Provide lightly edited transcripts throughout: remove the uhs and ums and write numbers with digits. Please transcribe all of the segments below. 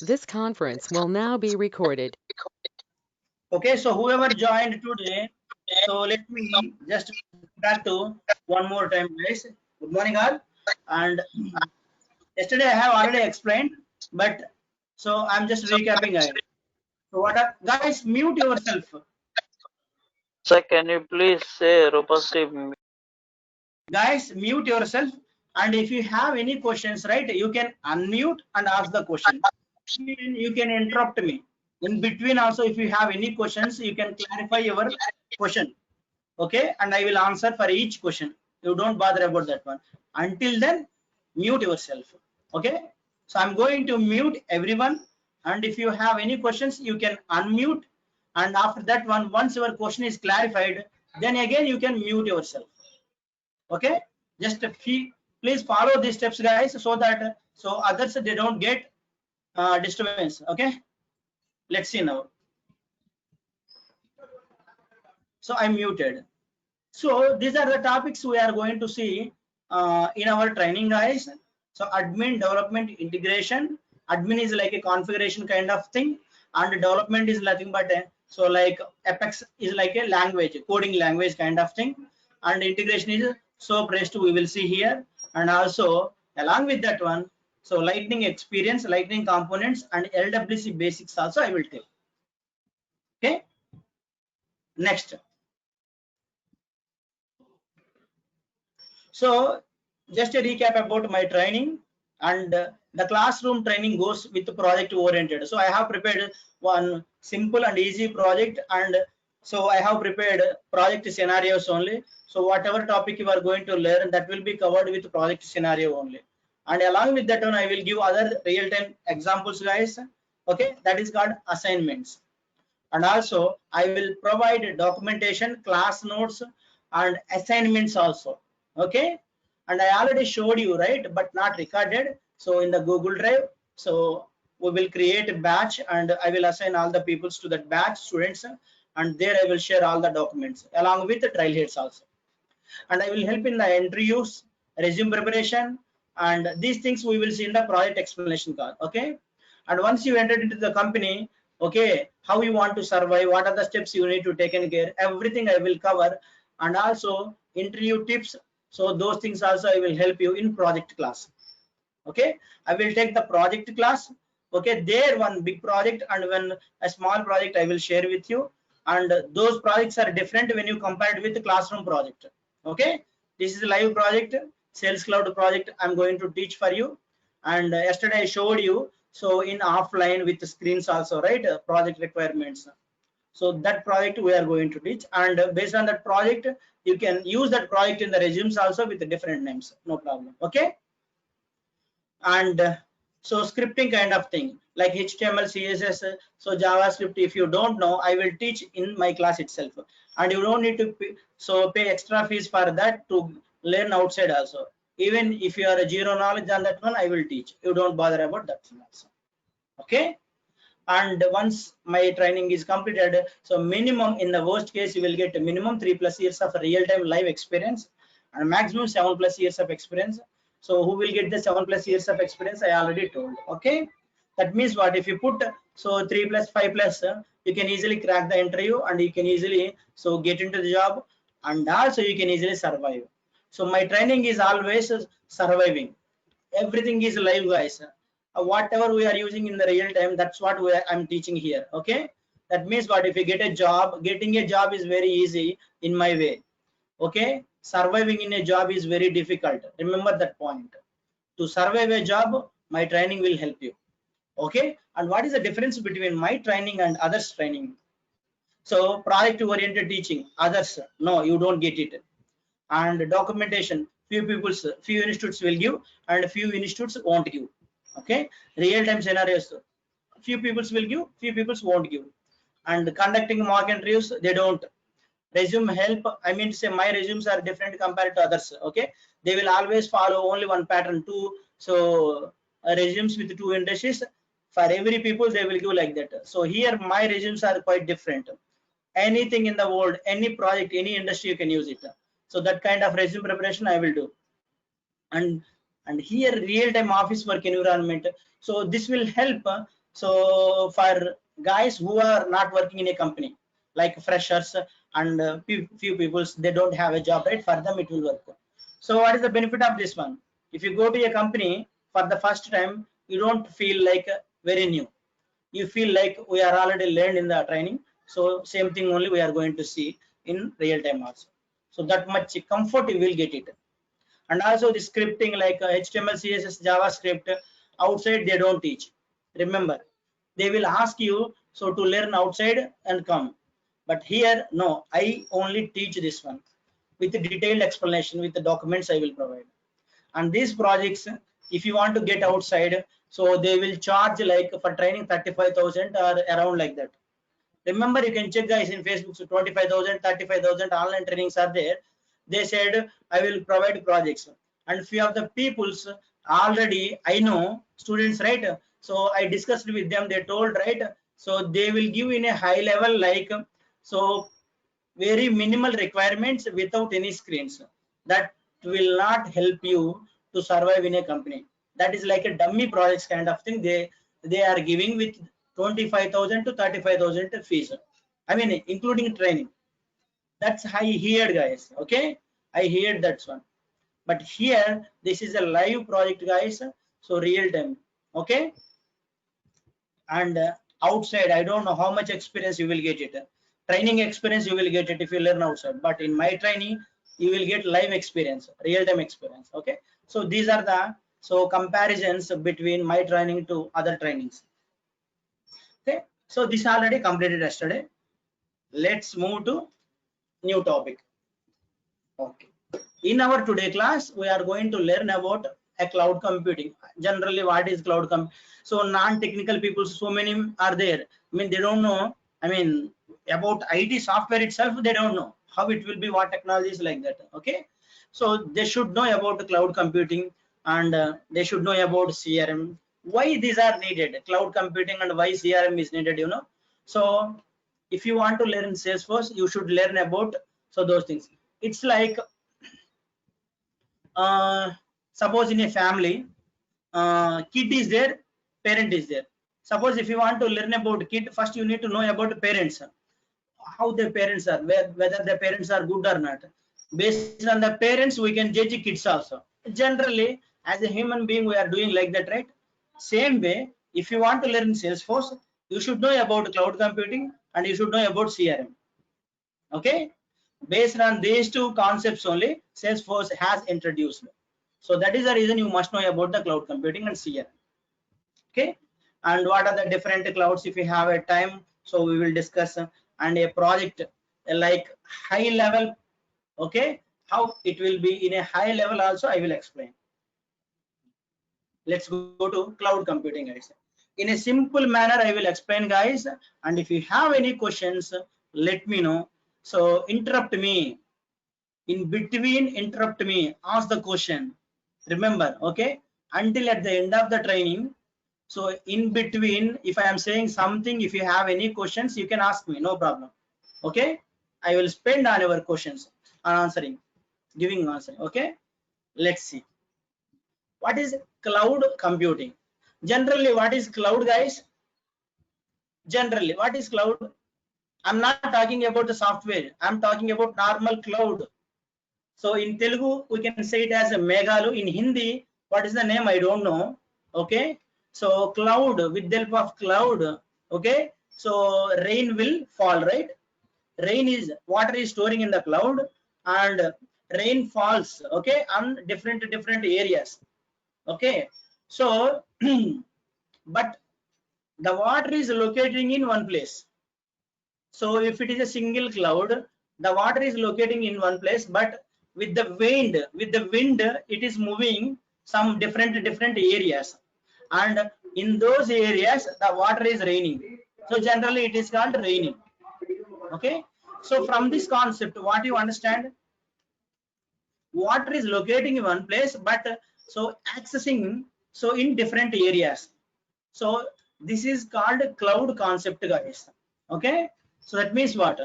This conference will now be recorded. Okay, so whoever joined today, so let me just back to one more time, guys. Good morning, all. And yesterday I have already explained, but so I'm just recapping again. So what are guys? Mute yourself, Sir, can you please say Rupasri? guys. Mute yourself. And if you have any questions, right, you can unmute and ask the question. You can interrupt me in between. Also, if you have any questions, you can clarify your question. Okay, and I will answer for each question. You don't bother about that one. Until then, mute yourself. Okay, so I'm going to mute everyone, and if you have any questions, you can unmute, and after that one, once your question is clarified, then again you can mute yourself. Okay, just a few, please follow these steps, guys, so that so others they don't get disturbance. Okay, let's see now. So I'm muted. So these are the topics we are going to see in our training, guys. So admin, development, integration. Admin is like a configuration kind of thing, and development is nothing but so like Apex is like a language, coding language kind of thing, and integration is SOAP REST we will see here, and also along with that one, so lightning experience, lightning components, and LWC basics also I will tell. Okay, next. So just a recap about my training, and the classroom training goes with project oriented. So I have prepared one simple and easy project, and so I have prepared project scenarios only. So whatever topic you are going to learn, that will be covered with project scenario only. And along with that one, I will give other real-time examples, guys. Okay, that is called assignments. And also I will provide documentation, class notes, and assignments also. Okay, and I already showed you, right, but not recorded. So in the Google Drive, so we will create a batch, and I will assign all the peoples to that batch, students, and there I will share all the documents along with the trailheads also. And I will help in the interviews, resume preparation, and these things we will see in the project explanation card. Okay, and once you entered into the company, okay, how you want to survive, what are the steps you need to take in care, everything I will cover, and also interview tips. So those things also I will help you in project class. Okay, I will take the project class. Okay, there one big project and one a small project I will share with you, and those projects are different when you compare it with the classroom project. Okay, this is a live project, Sales Cloud project I'm going to teach for you, and yesterday I showed you, so in offline with the screens also, right, project requirements. So that project we are going to teach, and based on that project you can use that project in the resumes also with the different names, no problem. Okay, and so scripting kind of thing like HTML, CSS, so JavaScript, if you don't know, I will teach in my class itself, and you don't need to pay extra fees for that to learn outside also. Even if you are a zero knowledge on that one, I will teach, you don't bother about that one also. Okay, and once my training is completed, so minimum, in the worst case, you will get a minimum 3+ years of real-time live experience, and maximum 7+ years of experience. So who will get the 7+ years of experience, I already told. Okay, that means what, if you put so 3+, 5+, you can easily crack the interview, and you can easily so get into the job, and also you can easily survive. So my training is always surviving. Everything is live, guys. Whatever we are using in the real time, that's what I'm teaching here. Okay, that means what, if you get a job, getting a job is very easy in my way. Okay, surviving in a job is very difficult. Remember that point. To survive a job, my training will help you. Okay, and what is the difference between my training and others training? So project oriented teaching, others no, you don't get it. And documentation, few institutes will give, and few institutes won't give. Okay, real time scenarios, few peoples will give, few peoples won't give. And conducting mock interviews, they don't. Resume help, I mean to say my resumes are different compared to others. Okay, they will always follow only one pattern, two, so resumes with two industries for every people they will give like that. So here my resumes are quite different. Anything in the world, any project, any industry, you can use it. So that kind of resume preparation I will do. And here real-time office work environment, so this will help So for guys who are not working in a company, like freshers and few people, they don't have a job, right? For them it will work. So what is the benefit of this one? If you go to a company for the first time, you don't feel like very new. You feel like we are already learned in the training. So same thing only we are going to see in real time also. So that much comfort you will get it. And also the scripting like HTML, CSS, JavaScript, outside they don't teach. Remember, they will ask you so to learn outside and come. But here, no, I only teach this one with the detailed explanation with the documents I will provide. And these projects, if you want to get outside, so they will charge like for training 35,000 or around like that. Remember, you can check guys in Facebook, so 25,000, 35,000 online trainings are there. They said I will provide projects, and few of the peoples already I know students, right? So I discussed with them, they told, right? So they will give in a high level, like so very minimal requirements without any screens. That will not help you to survive in a company. That is like a dummy projects kind of thing. They are giving with 25,000 to 35,000 fees. I mean, including training. That's I heard, guys. Okay, I heard that one. But here, this is a live project, guys. So real time. Okay, and outside, I don't know how much experience you will get it. Training experience you will get it if you learn outside. But in my training, you will get live experience, real time experience. Okay, so these are the comparisons between my training to other trainings. Okay, so this already completed yesterday. Let's move to new topic. Okay, in our today class we are going to learn about a cloud computing. Generally, what is cloud computing? So non-technical people, so many are there. I mean, they don't know, I mean, about IT software itself, they don't know how it will be, what technology is like that. Okay, so they should know about the cloud computing, and they should know about CRM, why these are needed, cloud computing, and why CRM is needed, you know. So if you want to learn Salesforce, you should learn about so those things. It's like suppose in a family, kid is there, parent is there. Suppose if you want to learn about kid, first you need to know about parents, how their parents are, whether their parents are good or not. Based on the parents, we can judge kids also. Generally, as a human being, we are doing like that, right? Same way, if you want to learn Salesforce, you should know about cloud computing and you should know about CRM. Okay, based on these two concepts only, Salesforce has introduced. So that is the reason you must know about the cloud computing and CRM. Okay, and what are the different clouds? If you have a time, so we will discuss, and a project like high level. Okay, how it will be in a high level also I will explain. Let's go to cloud computing, guys. In a simple manner I will explain, guys, and if you have any questions, let me know. So interrupt me in between, interrupt me, ask the question. Remember, okay, until at the end of the training. So in between, if I am saying something, if you have any questions, you can ask me, no problem. Okay, I will spend on your questions on answering, giving answer. Okay, let's see. What is cloud computing? Generally, what is cloud, guys? Generally, what is cloud? I'm not talking about the software. I'm talking about normal cloud. So in Telugu, we can say it as a Meghalu. In Hindi, what is the name? I don't know. Okay. So cloud, with the help of cloud. Okay. So rain will fall, right? Rain is, water is storing in the cloud, and rain falls, okay, on different areas. Okay. So, but the water is locating in one place. So if it is a single cloud, the water is locating in one place, but with the wind, it is moving some different areas, and in those areas the water is raining. So generally it is called raining. Okay. So from this concept, what you understand? Water is locating in one place, but so accessing so in different areas. So this is called cloud concept, guys. Okay. So that means what?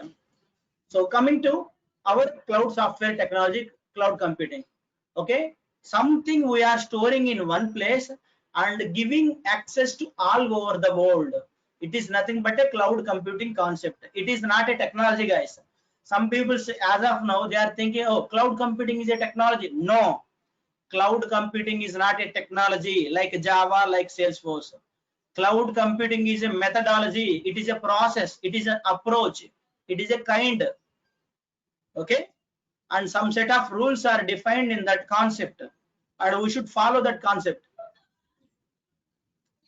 So coming to our cloud software technology, cloud computing. Okay, something we are storing in one place and giving access to all over the world. It is nothing but a cloud computing concept. It is not a technology, guys. Some people say, as of now, they are thinking, oh, cloud computing is a technology. No, cloud computing is not a technology like Java, like Salesforce. Cloud computing is a methodology. It is a process. It is an approach. It is a kind. Okay, and some set of rules are defined in that concept, and we should follow that concept.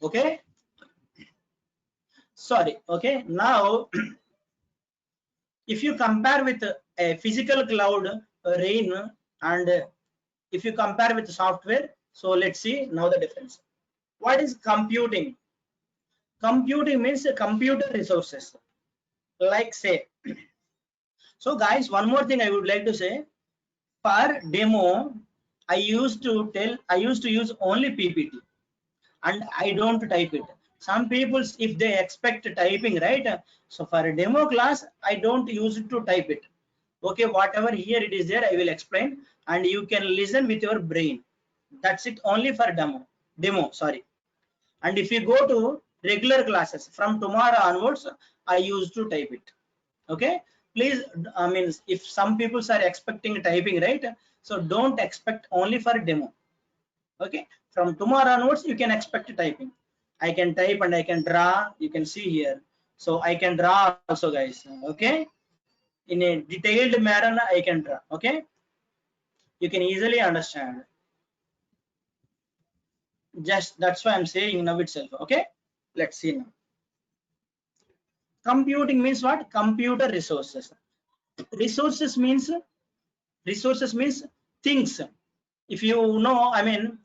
Okay, sorry. Okay, now if you compare with a physical cloud, rain, and if you compare with software, so let's see now the difference. What is computing? Computing means computer resources, like say. So guys, one more thing I would like to say. For demo, I used to use only PPT, and I don't type it. Some people, if they expect typing, right? So for a demo class, I don't use it to type it. Okay, whatever here it is there, I will explain, and you can listen with your brain. That's it, only for demo, sorry. And if you go to regular classes from tomorrow onwards, I used to type it. Okay, please, I mean, if some people are expecting typing, right? So don't expect only for demo. Okay, from tomorrow onwards you can expect typing. I can type and I can draw. You can see here. So I can draw also, guys. Okay, in a detailed manner I can draw. Okay, you can easily understand. Just that's why I'm saying now itself. Okay, let's see now. Computing means what? Computer resources. Resources means things. If you know, I mean,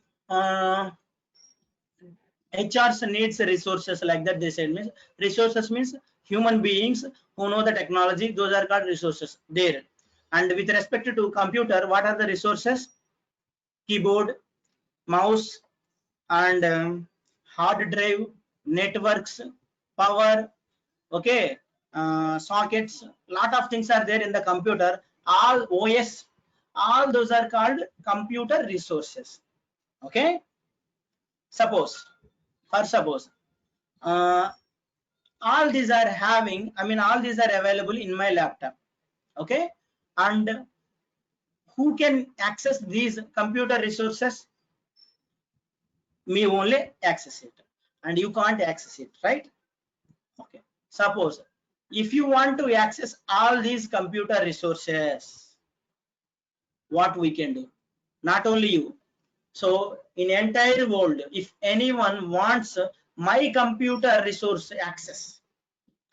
HRs needs resources, like that they said. Means resources means human beings who know the technology. Those are called resources there. And with respect to computer, what are the resources? Keyboard, mouse, and hard drive, networks, power. Okay, sockets. Lot of things are there in the computer. All OS, all those are called computer resources. Okay, suppose all these are having, I mean, all these are available in my laptop. Okay, and who can access these computer resources? Me only access it, and you can't access it, right? Okay, suppose if you want to access all these computer resources, what we can do? Not only you, so in entire world, if anyone wants my computer resource access,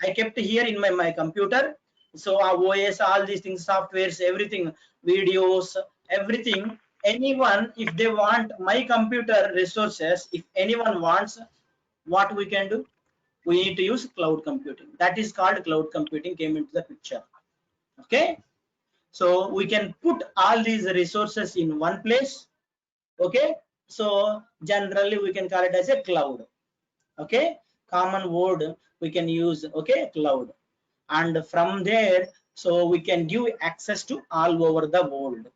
I kept here in my computer. So OS, all these things, softwares, everything, videos, everything. Anyone, if they want my computer resources, if anyone wants, what we can do? We need to use cloud computing. That is called cloud computing came into the picture. Okay. So we can put all these resources in one place. Okay. So generally we can call it as a cloud. Okay, common word we can use. Okay, cloud, and from there, so we can give access to all over the world.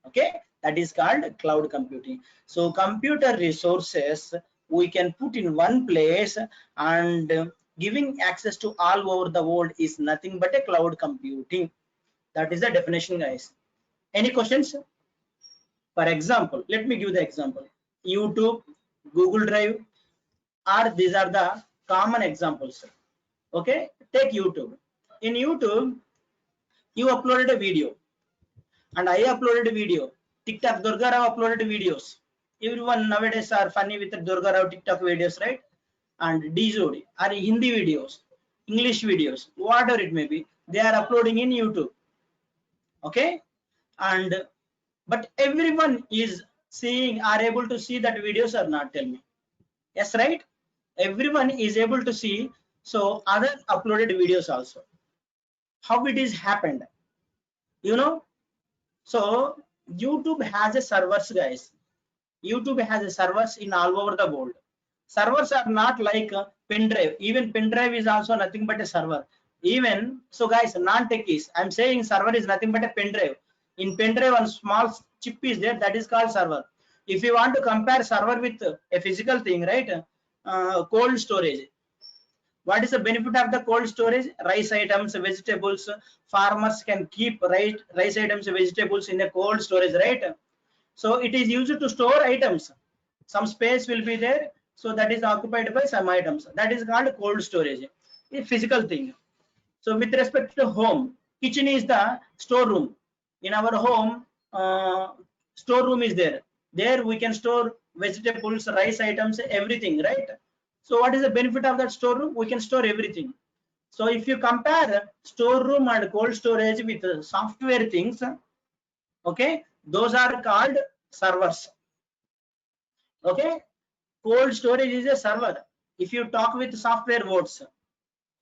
Okay, that is called cloud computing. So computer resources we can put in one place, and giving access to all over the world is nothing but a cloud computing. That is the definition, guys. Any questions? For example, let me give the example. YouTube, Google Drive, are these are the common examples. Okay, take YouTube. In YouTube, you uploaded a video, and I uploaded a video. TikTok, Durga Rao uploaded videos. Everyone nowadays are funny with the Durga Rao TikTok videos, right? And DJOD are Hindi videos, English videos, whatever it may be, they are uploading in YouTube. Okay, and but everyone is seeing, are able to see that videos or not? Tell me. Yes, right? Everyone is able to see. So other uploaded videos also. How it is happened? You know, so YouTube has a servers, guys. YouTube has a servers in all over the world. Servers are not like a pen drive. Even pen drive is also nothing but a server. Even so, guys, non-techies, I'm saying server is nothing but a pen drive. In pen drive, one small chip is there, that is called server. if you want to compare server with a physical thing, right? Cold storage. What is the benefit of the cold storage? Rice items, vegetables. Farmers can keep rice items, vegetables in a cold storage, right? So it is used to store items. Some space will be there, so that is occupied by some items. That is called cold storage, a physical thing. So with respect to home, kitchen is the storeroom. In our home, storeroom is there. There we can store vegetables, rice items, everything, right? So what is the benefit of that storeroom? We can store everything. So if you compare storeroom and cold storage with software things, okay, those are called servers. Okay, cold storage is a server. If you talk with software words,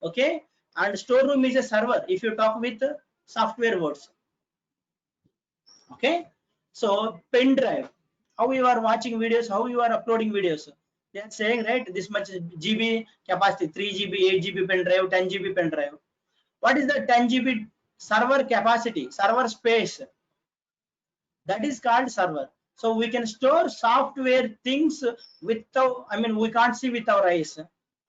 okay, and storeroom is a server if you talk with software words. Okay, so pen drive, how you are watching videos, how you are uploading videos, they are saying, right, this much GB capacity, 3 GB, 8 GB pen drive, 10 GB pen drive. What is the 10 GB server capacity, server space? That is called server. So we can store software things without, I mean, we can't see with our eyes.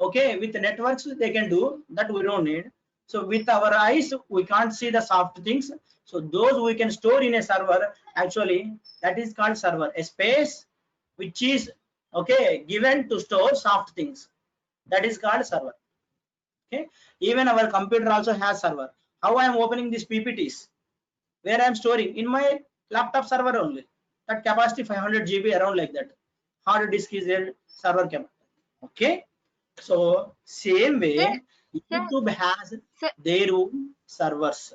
Okay, with the networks they can do that, we don't need. So with our eyes we can't see the soft things, so those we can store in a server. Actually that is called server, a space which is, okay, given to store soft things. That is called server. Okay, even our computer also has server. How I am opening these PPTs, where I am storing in my laptop server only. That capacity 500 GB around like that. Hard disk is there, server capacity. Okay, so same way Sir, YouTube has sir, their own servers.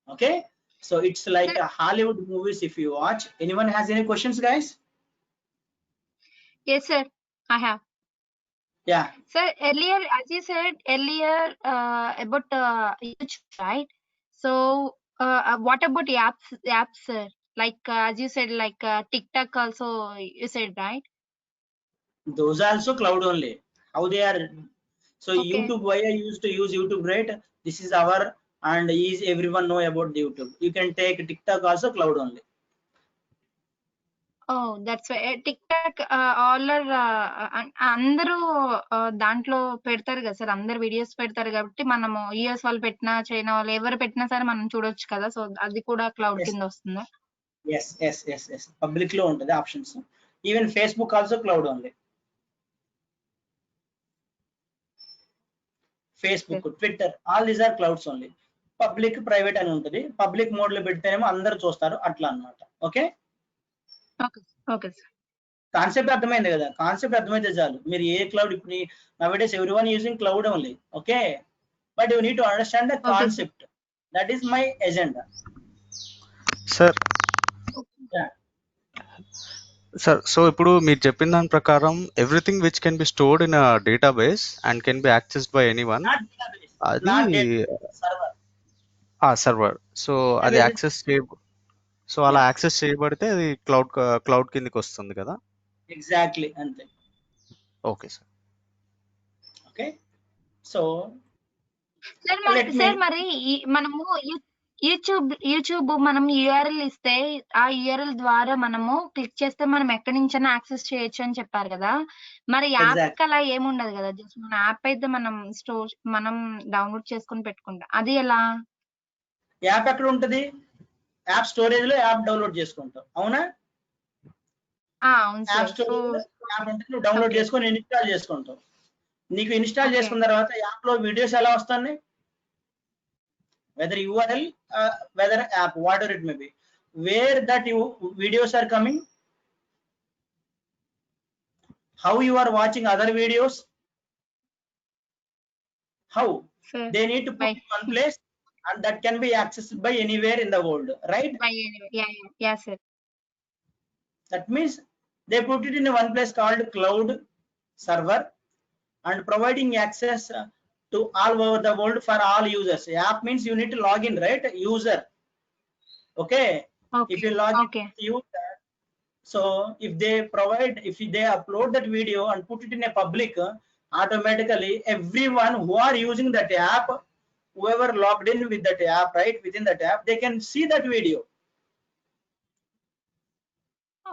Okay, so it's like sir, a Hollywood movies if you watch. Anyone has any questions, guys? yes, sir, I have. Yeah, Sir, earlier, as you said earlier about YouTube, right? So, what about apps, sir? Like as you said, like TikTok also you said, right? those are also cloud only. How they are? So Okay. YouTube, why I used to use YouTube, right? This is our, and is everyone know about the YouTube. You can take TikTok also cloud only. Oh, that's why TikTok all అందరూ దాంట్లో పెడతారు కదా sir, అందరు videos పెడతారు కాబట్టి మనము US వాళ్ళు పెట్టినా చైనా వాళ్ళు ఎవరు పెట్టినా సరే మనం చూడొచ్చు కదా, సో అది కూడా క్లౌడ్ Yes, కింద వస్తుందా? yes. Public లో ఉంటుంది options. Even Facebook also cloud only. Facebook, Twitter, all these are clouds only. Public, private అని ఉంటుంది. పబ్లిక్ మోడ్ లో పెడితేనేమో అందరు చూస్తారు అట్లా అన్నమాట. Okay, okay okay sir. Concept అర్థమైంది కదా? కాన్సెప్ట్ అర్థమైతే చాలు. మీరు ఏ క్లౌడ్, ఇప్పుడు నౌడేస్ everyone using cloud only. Okay, but you need to understand the concept. That is my agenda. Sir sir, so ఇప్పుడు మీరు చెప్పిన దాని ప్రకారం everything which can be stored in database and can be accessed by anyone, అది server. So అది access so అలా access చేయబడితే అది క్లౌడ్ కిందకి వస్తుంది కదా? ఎగ్జాక్ట్లీ అంతే. Okay sir. Okay, so sir మరి మనము యూట్యూబ్ మనం యూఆర్ఎల్ ఇస్తే ఆ యూఆర్ఎల్ ద్వారా మనము క్లిక్ చేస్తే మనం ఎక్కడి నుంచైనా యాక్సెస్ చేయొచ్చు అని చెప్పారు కదా, మరి యాప్ అలా ఏముండదు కదా, జస్ట్ మన యాప్ అయితే మనం డౌన్లోడ్ చేసుకుని పెట్టుకుంటాం, అది ఎలా? యాప్ ఎక్కడ ఉంటది? యాప్ స్టోరేజ్ లో యాప్ డౌన్లోడ్ చేసుకుంటాం, అవునా? యాప్ స్టోరేజ్ యాప్ ఉంటుంది, నువ్వు డౌన్లోడ్ చేసుకొని ఇన్స్టాల్ చేసుకుంటావు. నీకు ఇన్స్టాల్ చేసుకున్న తర్వాత యాప్ లో వీడియోస్ ఎలా వస్తాయి? whether URL, whether app, whatever it may be, where that videos are coming, how you are watching other videos, how they need to put in one place, and that can be accessed by anywhere in the world, right? By anywhere. Yeah sir. That means they put it in one place called cloud server and providing access to all over the world for all users. App means you need to log in, right? User. Okay. If you log in user, so if they upload that video and put it in a public, automatically everyone who are using that app, whoever logged in with that app, right, within that app, they can see that video.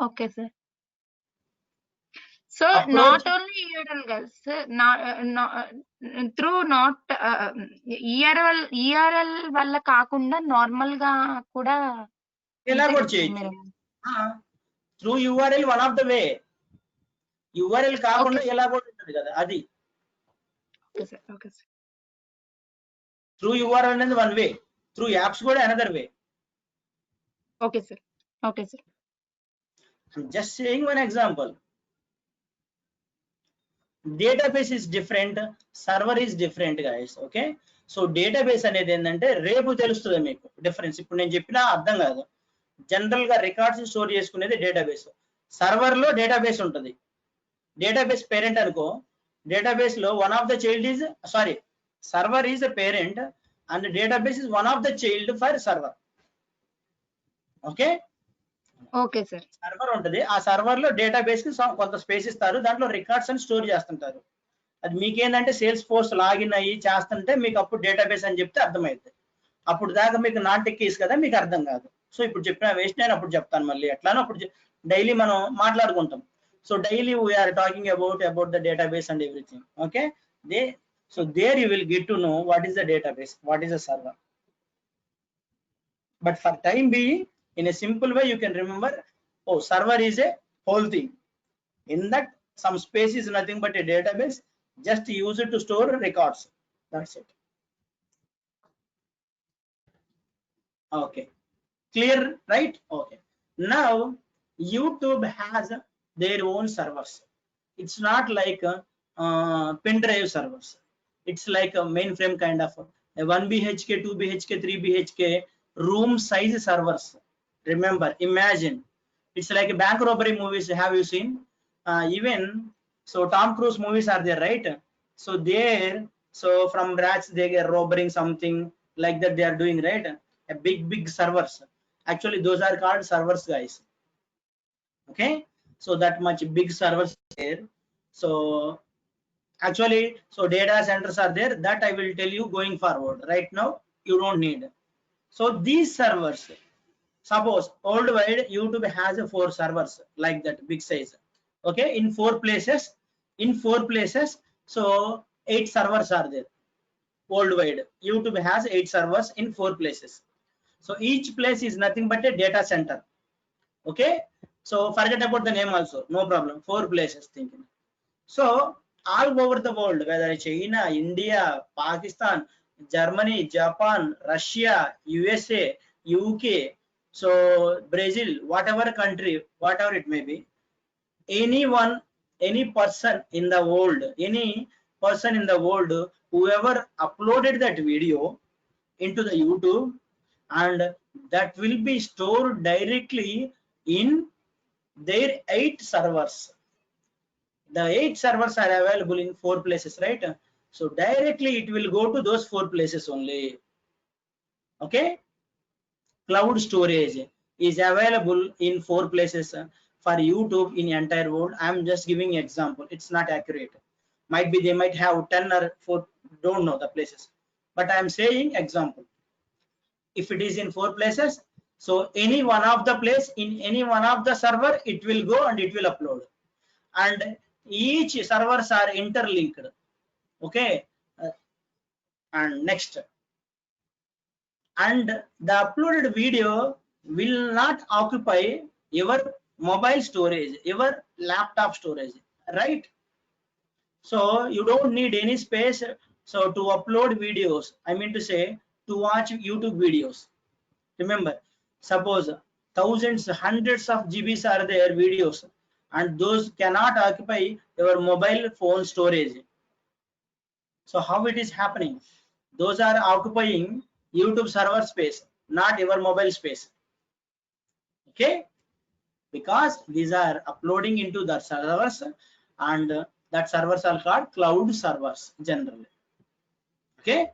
Okay sir. So Approach- not only URL guys, through not URL వల్ల కాకుండా normal గా కూడా ఎలా అంతే కూడా కదా చేయొచ్చు. మీరు? Through URL one of the way. URL కాకుండా Okay. ఎలా కూడా ఉంటుంది కదా అది. Okay sir, okay sir. Through URL అనేది వన్ వే, త్రూ యాప్స్ కూడా another way. Okay sir, okay sir. I'm just saying one example. Database is different, server is different guys. Okay, so database అనేది ఏంటంటే రేపు తెలుస్తుంది మీకు difference. ఇప్పుడు నేను చెప్పినా అర్థం కాదు. జనరల్ గా రికార్డ్స్ స్టోర్ చేసుకునేది డేటాబేస్. సర్వర్ లో డేటాబేస్ ఉంటుంది. డేటాబేస్ పేరెంట్ అనుకో, డేటాబేస్ లో one of the child is sorry server is the parent and database is one of the child for server. Okay, okay sir. Server ఉంటుంది. ఆ server లో database కి కొంత space ఇస్తారు, దాంట్లో రికార్డ్స్ అని స్టోర్ చేస్తుంటారు. అది మీకేంటంటే సేల్స్ ఫోర్స్ లాగిన్ అయ్యి చేస్తుంటే మీకు అప్పుడు డేటాబేస్ అని చెప్తే అర్థమవుతుంది. అప్పుడు దాకా మీకు నాట్ టెక్కీస్ కదా, మీకు అర్థం కాదు. సో ఇప్పుడు చెప్పిన వేస్ట్, నేను అప్పుడు చెప్తాను మళ్ళీ ఎట్లానో. అప్పుడు డైలీ మనం మాట్లాడుకుంటాం. So daily we are talking about the database and everything. Okay, so there you will get to know what is the database, what is a server. But for time being, in a simple way you can remember, oh, server is a whole thing. In that some space is nothing but a database, just use it to store records. That's it. Okay, clear, right? Okay, now YouTube has their own servers. It's not like pen drive servers. It's like a mainframe kind of a 1 BHK, 2 BHK, 3 BHK room size servers. Remember, imagine, it's like a bank robbery movies. Have you seen? Even so Tom Cruise movies are there, right? So there, so from rats they get robbing something like that they are doing, right? A big servers. Actually those are called servers guys. Okay, so that much big servers there. So actually, so data centers are there, that I will tell you going forward. Right now you don't need. So these servers, suppose worldwide YouTube has 4 servers like that big size. Okay, in 4 places, so 8 servers are there worldwide. YouTube has 8 servers in 4 places. So each place is nothing but a data center. Okay, so forget about the name also, no problem. 4 places thinking. So all over the world, whether China, India, Pakistan, Germany, Japan, Russia, USA, UK, so Brazil, whatever country, whatever it may be, anyone, any person in the world, whoever uploaded that video into the YouTube, and that will be stored directly in their 8 servers. The 8 servers are available in 4 places, right? So directly it will go to those 4 places only. Okay, cloud storage is available in 4 places for YouTube in entire world. I am just giving example, it's not accurate. Might be they might have 10 or 4, don't know the places, but I am saying example. If it is in 4 places, so any one of the place in any one of the server, it will go and it will upload, and each servers are interlinked. Okay, and next, and the uploaded video will not occupy your mobile storage, your laptop storage, right? So you don't need any space so to upload videos, I mean to say to watch YouTube videos. Remember, suppose thousands, hundreds of GBs are there videos, and those cannot occupy your mobile phone storage. So how it is happening? Those are occupying YouTube server space, not your mobile space. Okay, because these are uploading into the servers, and that servers are called cloud servers generally. Okay,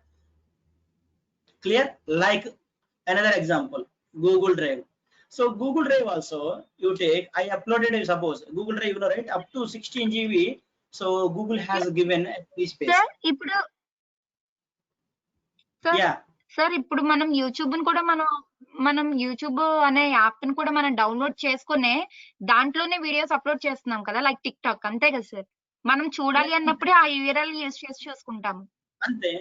clear? Like another example, Google Drive. So Google Drive also, you take, I uploaded, suppose Google Drive, you know, right, up to 16 GB. So Google has given a free space. Sir ఇప్పుడు Yeah, sir ఇప్పుడు మనం YouTube ని కూడా మనం మనం YouTube అనే app ని కూడా మనం డౌన్లోడ్ చేసుకునే దాంట్లోనే వీడియోస్ అప్లోడ్ చేస్తున్నాం కదా, లైక్ టిక్ టాక్, అంతే కదా సార్? మనం చూడాలి అన్నప్పుడే ఆ యూఆర్ఎల్ యూస్ చేసి చూసుకుంటాము. అంతే,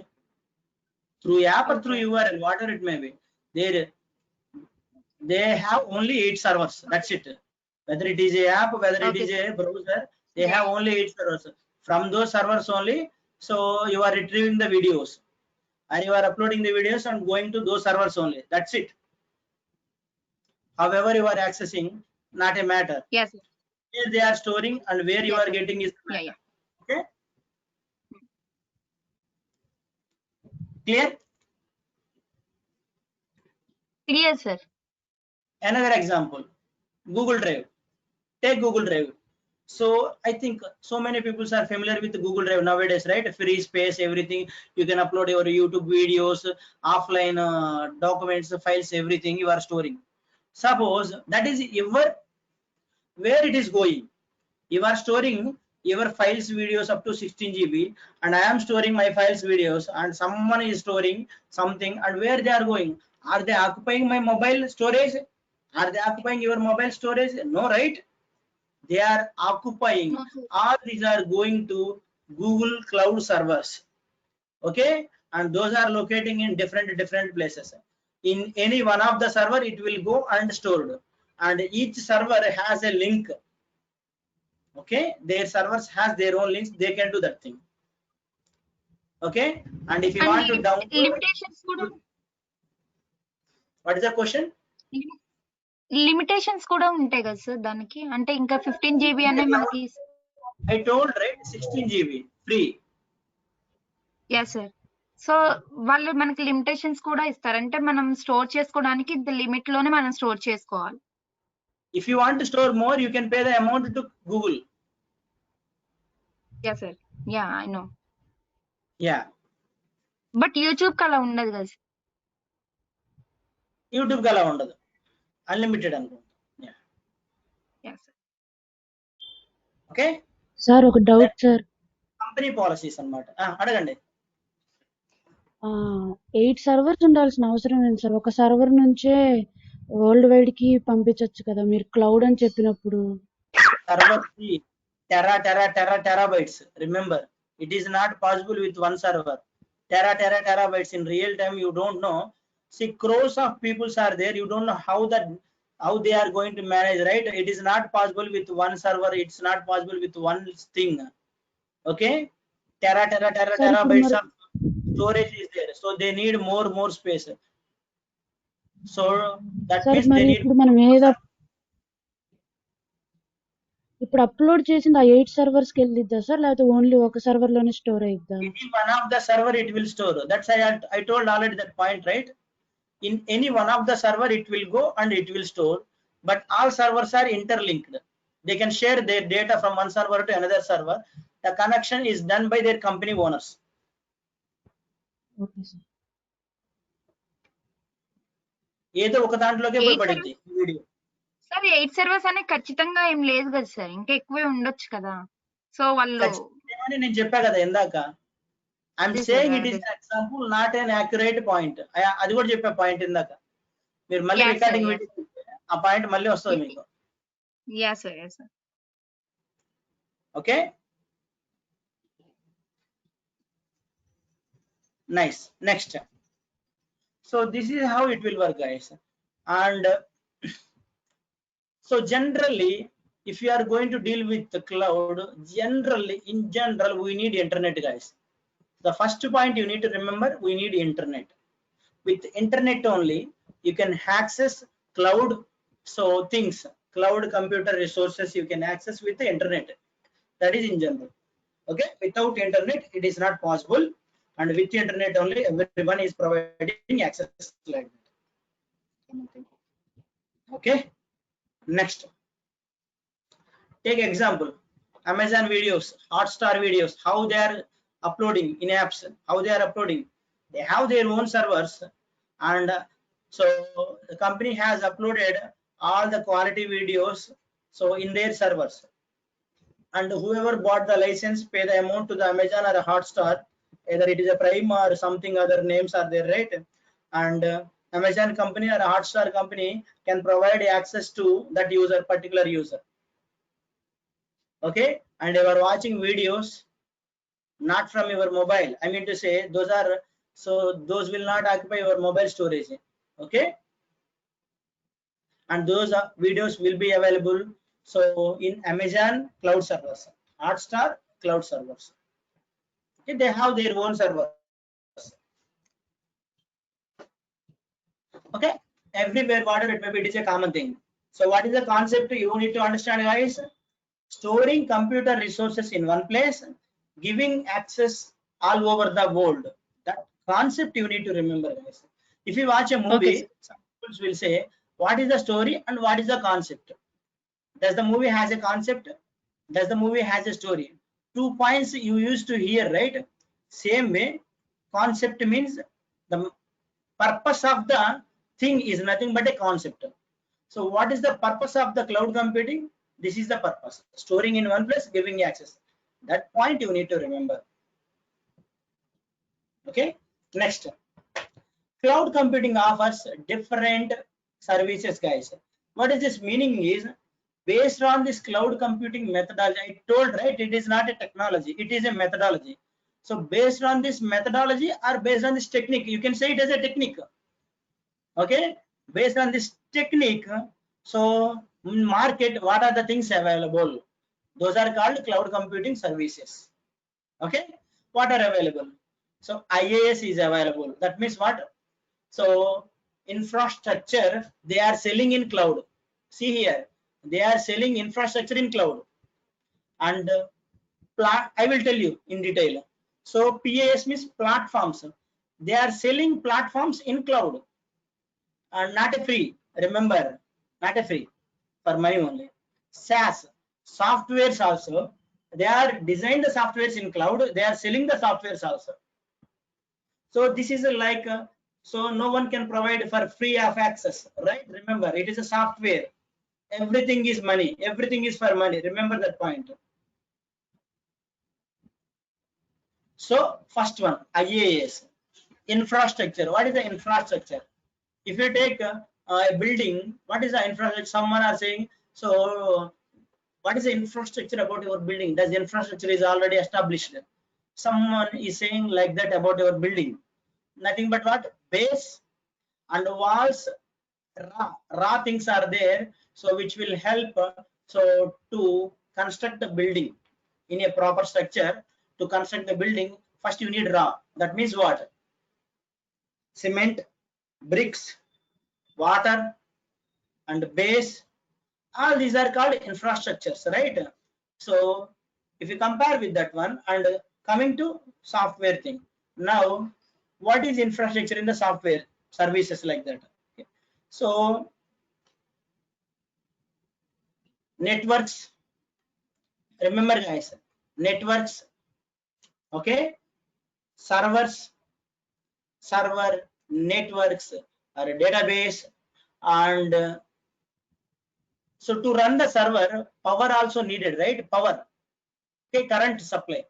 through app or through Okay. URL, whatever it may be. They have only 8 servers, that's it. Whether it is a app, whether it Okay, is sir. a browser, they Yeah. have only 8 servers. From those servers only, so you are retrieving the videos and you are uploading the videos and going to those servers only, that's it. However you are accessing, not a matter. Yes, sir. Where they are storing and where you Yes, are sir. getting is the Yeah, matter. yeah. Okay, clear? Clear, sir. Another example, Google Drive. Take Google Drive. So I think so many people are familiar with Google Drive nowadays, right? Free space, everything. You can upload your YouTube videos, offline documents, files, everything you are storing. Suppose that is where it is going. You are storing your files, videos up to 16 GB, and I am storing my files, videos, and someone is storing something, and where they are going? Are they occupying my mobile storage? Are they occupying your mobile storage? No, right? They are occupying. No, sir. All these are going to Google Cloud servers. Okay, and those are locating in different places. In any one of the server it will go and stored, and each server has a link. Okay, their servers has their own links, they can do that thing. Okay, and if you And want to download, limitations కూడా what is the question? Limitations కూడా ఉంటాయి కదా sir దానికి? అంటే ఇంకా 15 GB అనే మనకి. I told, right, 16 GB free. Yes, sir. So వాళ్ళు మనకి లిమిటేషన్స్ కూడా ఇస్తారు, అంటే మనం స్టోర్ చేసుకోవడానికి ఇంత లిమిట్ లోనే మనం స్టోర్ చేసుకోవాలి. If you want to store more, you can pay the amount to Google. Yes, sir. Yeah, I know. Yeah, but YouTube కి అలా ఉండదు కదా సార్? యూట్యూబ్ కి అలా ఉండదు, అన్లిమిటెడ్ అనుకుంటా. Yes, sir. ఓకే సార్ ఒక డౌట్ సార్. కంపెనీ పాలసీస్ అన్నమాట. అడగండి. 8 సర్వర్స్ ఉండాల్సిన అవసరం ఏంటి సార్? ఒక సర్వర్ నుంచే వరల్డ్ వైడ్ కి పంపించవచ్చు కదా మీరు క్లౌడ్ అని చెప్పినప్పుడు. సర్వర్ కి terabytes. Remember, it is not possible with one server. Terabytes in real time, you don't know. See, crores of peoples are there, you don't know how they are going to manage, right? It is not possible with one server, it's not possible with one thing. Okay, terabytes of storage is there, so they need more space. So that sir means మరి they need. ఇప్పుడు మనం ఇప్పుడు upload చేసింది ఆ 8 servers కి వెళ్ళిద్దా sir, లేకపోతే only ఒక server లోనే store అయిద్దా? In one of the server it will store. That's I told already that point, right? In any one of the server it will go and it will store, but all servers are interlinked. They can share their data from one server to another server. The connection is done by their company owners. Okay sir. ఏదో ఒక దాంట్లోకే పోయి పడింది video. Sir 8 servers అనే ఖచ్చితంగా ఏం లేదు కదా sir, ఇంకా ఎక్కువే ఉండొచ్చు కదా. సో వాళ్ళు నేను చెప్పా కదా ఇందాక, I'm saying it is example, not an accurate point. అది కూడా చెప్పే పాయింట్ ఇందాక. మీరు మళ్ళీ రికార్డింగ్ వీడియో ఆ పాయింట్ మళ్ళీ వస్తుంది మీకు. Yes, sir. Yes, sir. Okay, nice. Next, so this is how it will work, guys. And so generally, if you are going to deal with the cloud, in general we need internet, guys. The first point you need to remember, we need internet. With internet only you can access cloud, so things, cloud computer resources you can access with the internet. That is in general. Okay, without internet it is not possible, and with internet only everyone is providing access like that. Okay, next, take example, Amazon videos, Hotstar videos, how they are uploading in apps, how they are uploading. They have their own servers, and so the company has uploaded all the quality videos so in their servers, and whoever bought the license pay the amount to the Amazon or a Hotstar, either it is a Prime or something other names are there, right? And Amazon company or a Hotstar company can provide access to that user, particular user. Okay, and you are watching videos not from your mobile. I mean to say those will not occupy your mobile storage. Okay, and those videos will be available so in Amazon cloud servers, Hotstar cloud servers. Okay, they have their own servers. Okay, everywhere whatever it may be, it is a common thing. So what is the concept you need to understand, guys? Storing computer resources in one place, giving access all over the world. That concept you need to remember, guys. If you watch a movie, Okay. some people will say what is the story and what is the concept. Does the movie has a concept? Does the movie has a story? 2 points you used to hear, right? Same way, concept means the purpose of the thing is nothing but a concept. So what is the purpose of the cloud computing? This is the purpose. Storing in one place, giving access. That point you need to remember. Okay. Next, cloud computing offers different services, guys. What is this meaning is, based on this cloud computing methodology, I told, right, it is not a technology, it is a methodology. So based on this methodology or based on this technique, you can say it as a technique. Okay, based on this technique, so in market, what are the things available? Those are called cloud computing services. Okay, what are available? So IaaS is available. That means what? So infrastructure they are selling in cloud. See here, they are selling infrastructure in cloud. And I will tell you in detail. So PaaS means platforms. They are selling platforms in cloud. And not a free, remember, not a free, for money only. SaaS, softwares also, they are designed the softwares in cloud, they are selling the softwares also. So this is like, so no one can provide for free of access, right? Remember, it is a software. Everything is money, everything is for money. Remember that point. So first one, IaaS, infrastructure. What is the infrastructure? If you take a building, what is the infrastructure? Someone are saying, so what is the infrastructure about your building? Does the infrastructure is already established? Someone is saying like that about your building. Nothing but what? Base and walls, raw things are there, so which will help so to construct the building in a proper structure. To construct the building, first you need raw. That means what? Cement, bricks, water, and base. All these are called infrastructures, right? So if you compare with that one, and coming to software thing, now what is infrastructure in the software services like that? Okay. So networks, remember guys, networks, okay, servers, server, networks, or a database, and so to run the server, power also needed, right? Power. Okay, current supply,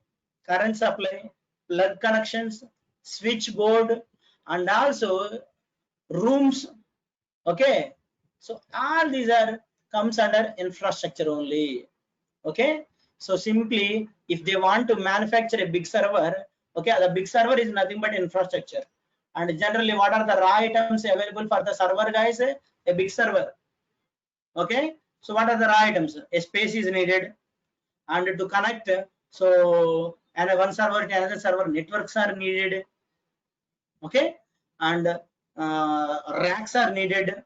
plug connections, switchboard, and also rooms. Okay, so all these are comes under infrastructure only. Okay, so simply if they want to manufacture a big server, okay, the big server is nothing but infrastructure. And generally, what are the raw items available for the server, guys? A big server. Okay, so what are the raw items? A space is needed, and to connect, so and one server to another server, networks are needed. Okay, and racks are needed.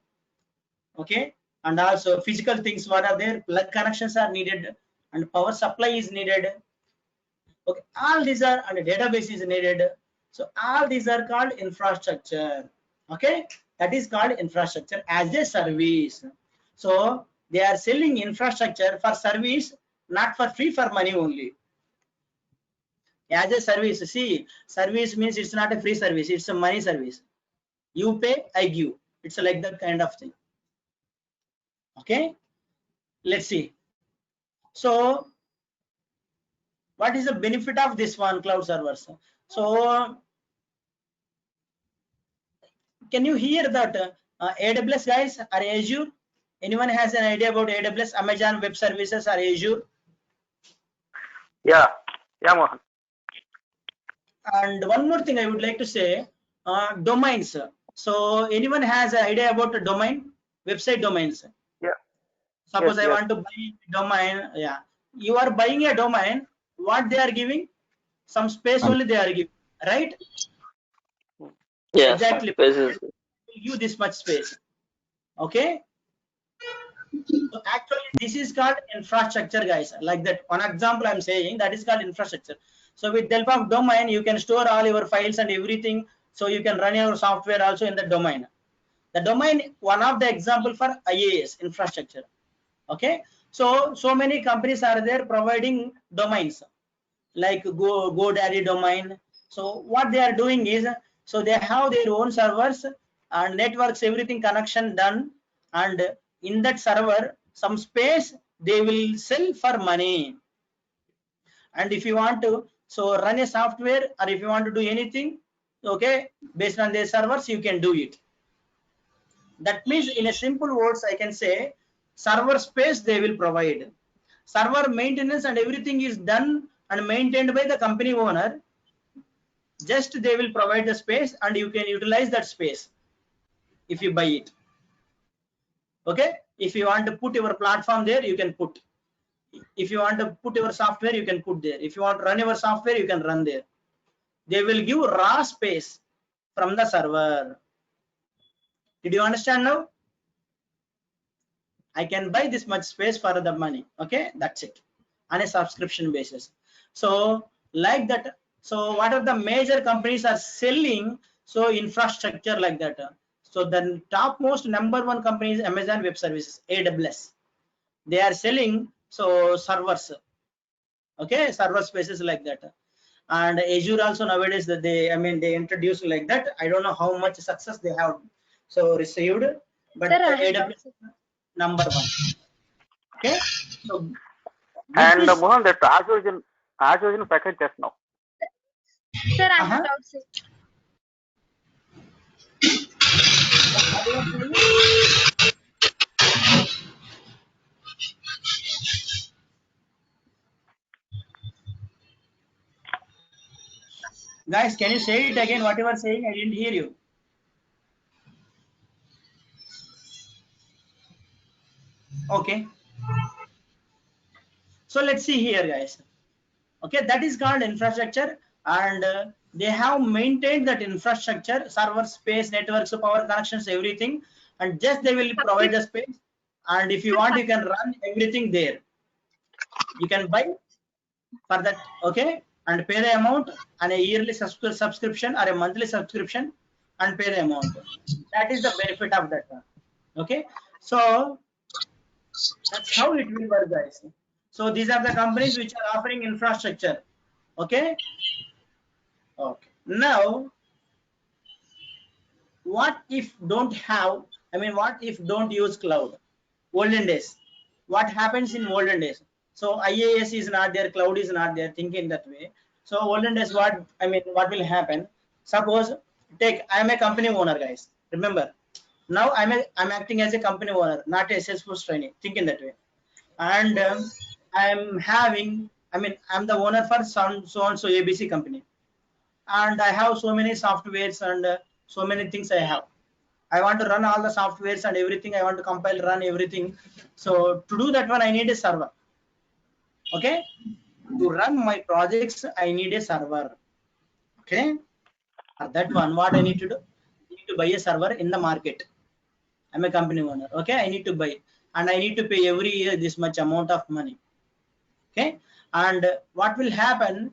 Okay, and also physical things, what are there? Plug connections are needed, and power supply is needed. Okay, all these are, and database is needed. So all these are called infrastructure. Okay, that is called infrastructure as a service. So they are selling infrastructure for service, not for free, for money only. As a service, see, service means it's not a free service, it's a money service. You pay, I give. It's like that kind of thing. Okay, let's see. So what is the benefit of this one, cloud servers? So can you hear that AWS guys or Azure? Anyone has an idea about AWS, Amazon Web Services or Azure? Yeah, Mohan. And one more thing I would like to say, domains. So anyone has an idea about a domain, website domains? Yeah. Suppose Yes, I yes. want to buy a domain. Yeah, you are buying a domain. What they are giving? Some space only they are giving, right? Yes, Exactly. spaces. Give this much space. Okay. So actually, this is called infrastructure, guys. Like that. One example I'm saying that is called infrastructure. So with the help of domain, you can store all your files and everything. So you can run your software also in the domain. The domain, one of the example for IaaS infrastructure. Okay. So many companies are there providing domains like GoDaddy domain. So what they are doing is, so they have their own servers and networks, everything connection done, and in that server some space they will sell for money. And if you want to so run a software, or if you want to do anything, okay, based on their servers, you can do it. That means in a simple words I can say server space they will provide. Server maintenance and everything is done and maintained by the company owner. Just they will provide the space and you can utilize that space if you buy it. Okay, if you want to put your platform there, you can put. If you want to put your software, you can put there. If you want to run your software, you can run there. They will give raw space from the server. Did you understand now? I can buy this much space for the money. Okay, that's it, on a subscription basis. So like that. So what are the major companies are selling? So infrastructure like that. So the topmost #1 company is Amazon Web Services, AWS. They are selling so servers. Okay, server spaces like that. And Azure also nowadays that they, I mean, they introduced like that. I don't know how much success they have so received, but Sir, I have AWS is #1. Okay, so with And this, Mohan, that Arjun package just now. sir, I have doubts, sir. what you are saying? Guys, can you say it again? What you are saying, I didn't hear you. Okay, so let's see here, guys. Okay, that is called infrastructure, and they have maintained that infrastructure, server space, networks, power connections, everything, and just they will provide the space. And if you want, you can run everything there. You can buy for that, okay, and pay the amount on a yearly subscription or a monthly subscription, and pay the amount. That is the benefit of that one. Okay, so that's how it will work, guys. So these are the companies which are offering infrastructure. Okay. Okay. Now, what if don't have? I mean, what if don't use cloud? Olden days. What happens in olden days? So IaaS is not there, cloud is not there. Thinking that way. So olden days, what I mean, what will happen? Suppose take I am a company owner, guys. Remember, now I'm acting as a company owner, not a Salesforce trainee. Thinking that way, and I'm having. I mean, I'm the owner for some so and so ABC company, and I have so many softwares and so many things I have. I want to run all the softwares and everything. I want to compile, run everything. So to do that one, I need a server. Okay, to run my projects, I need a server. Okay, for that one, what I need to do? I need to buy a server in the market. I'm a company owner. Okay, I need to buy, and I need to pay every year this much amount of money. Okay, and what will happen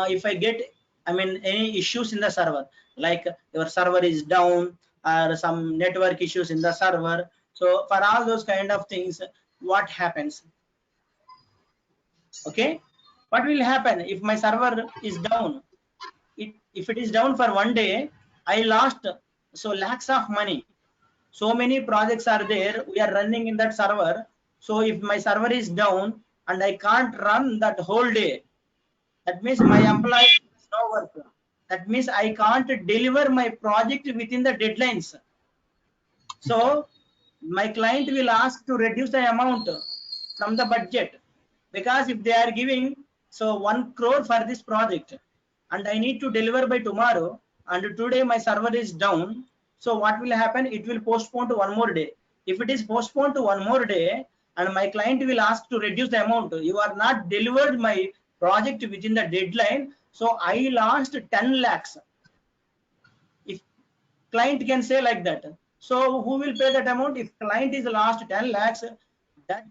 if I get, I mean, any issues in the server, like your server is down or some network issues in the server? So for all those kind of things, what happens? Okay, what will happen if my server is down? If it is down for one day, I lost so lakhs of money. So many projects are there, we are running in that server. So if my server is down and I can't run that whole day, that means my employee has no work. That means I can't deliver my project within the deadlines. So my client will ask to reduce the amount from the budget, because if they are giving so 1 crore for this project and I need to deliver by tomorrow, and today my server is down, so what will happen? It will postpone to 1 more day. If it is postponed to 1 more day and my client will ask to reduce the amount, you are not delivered my project within the deadline, so I lost 10 lakhs. If client can say like that, so who will pay that amount? If client is lost 10 lakhs, that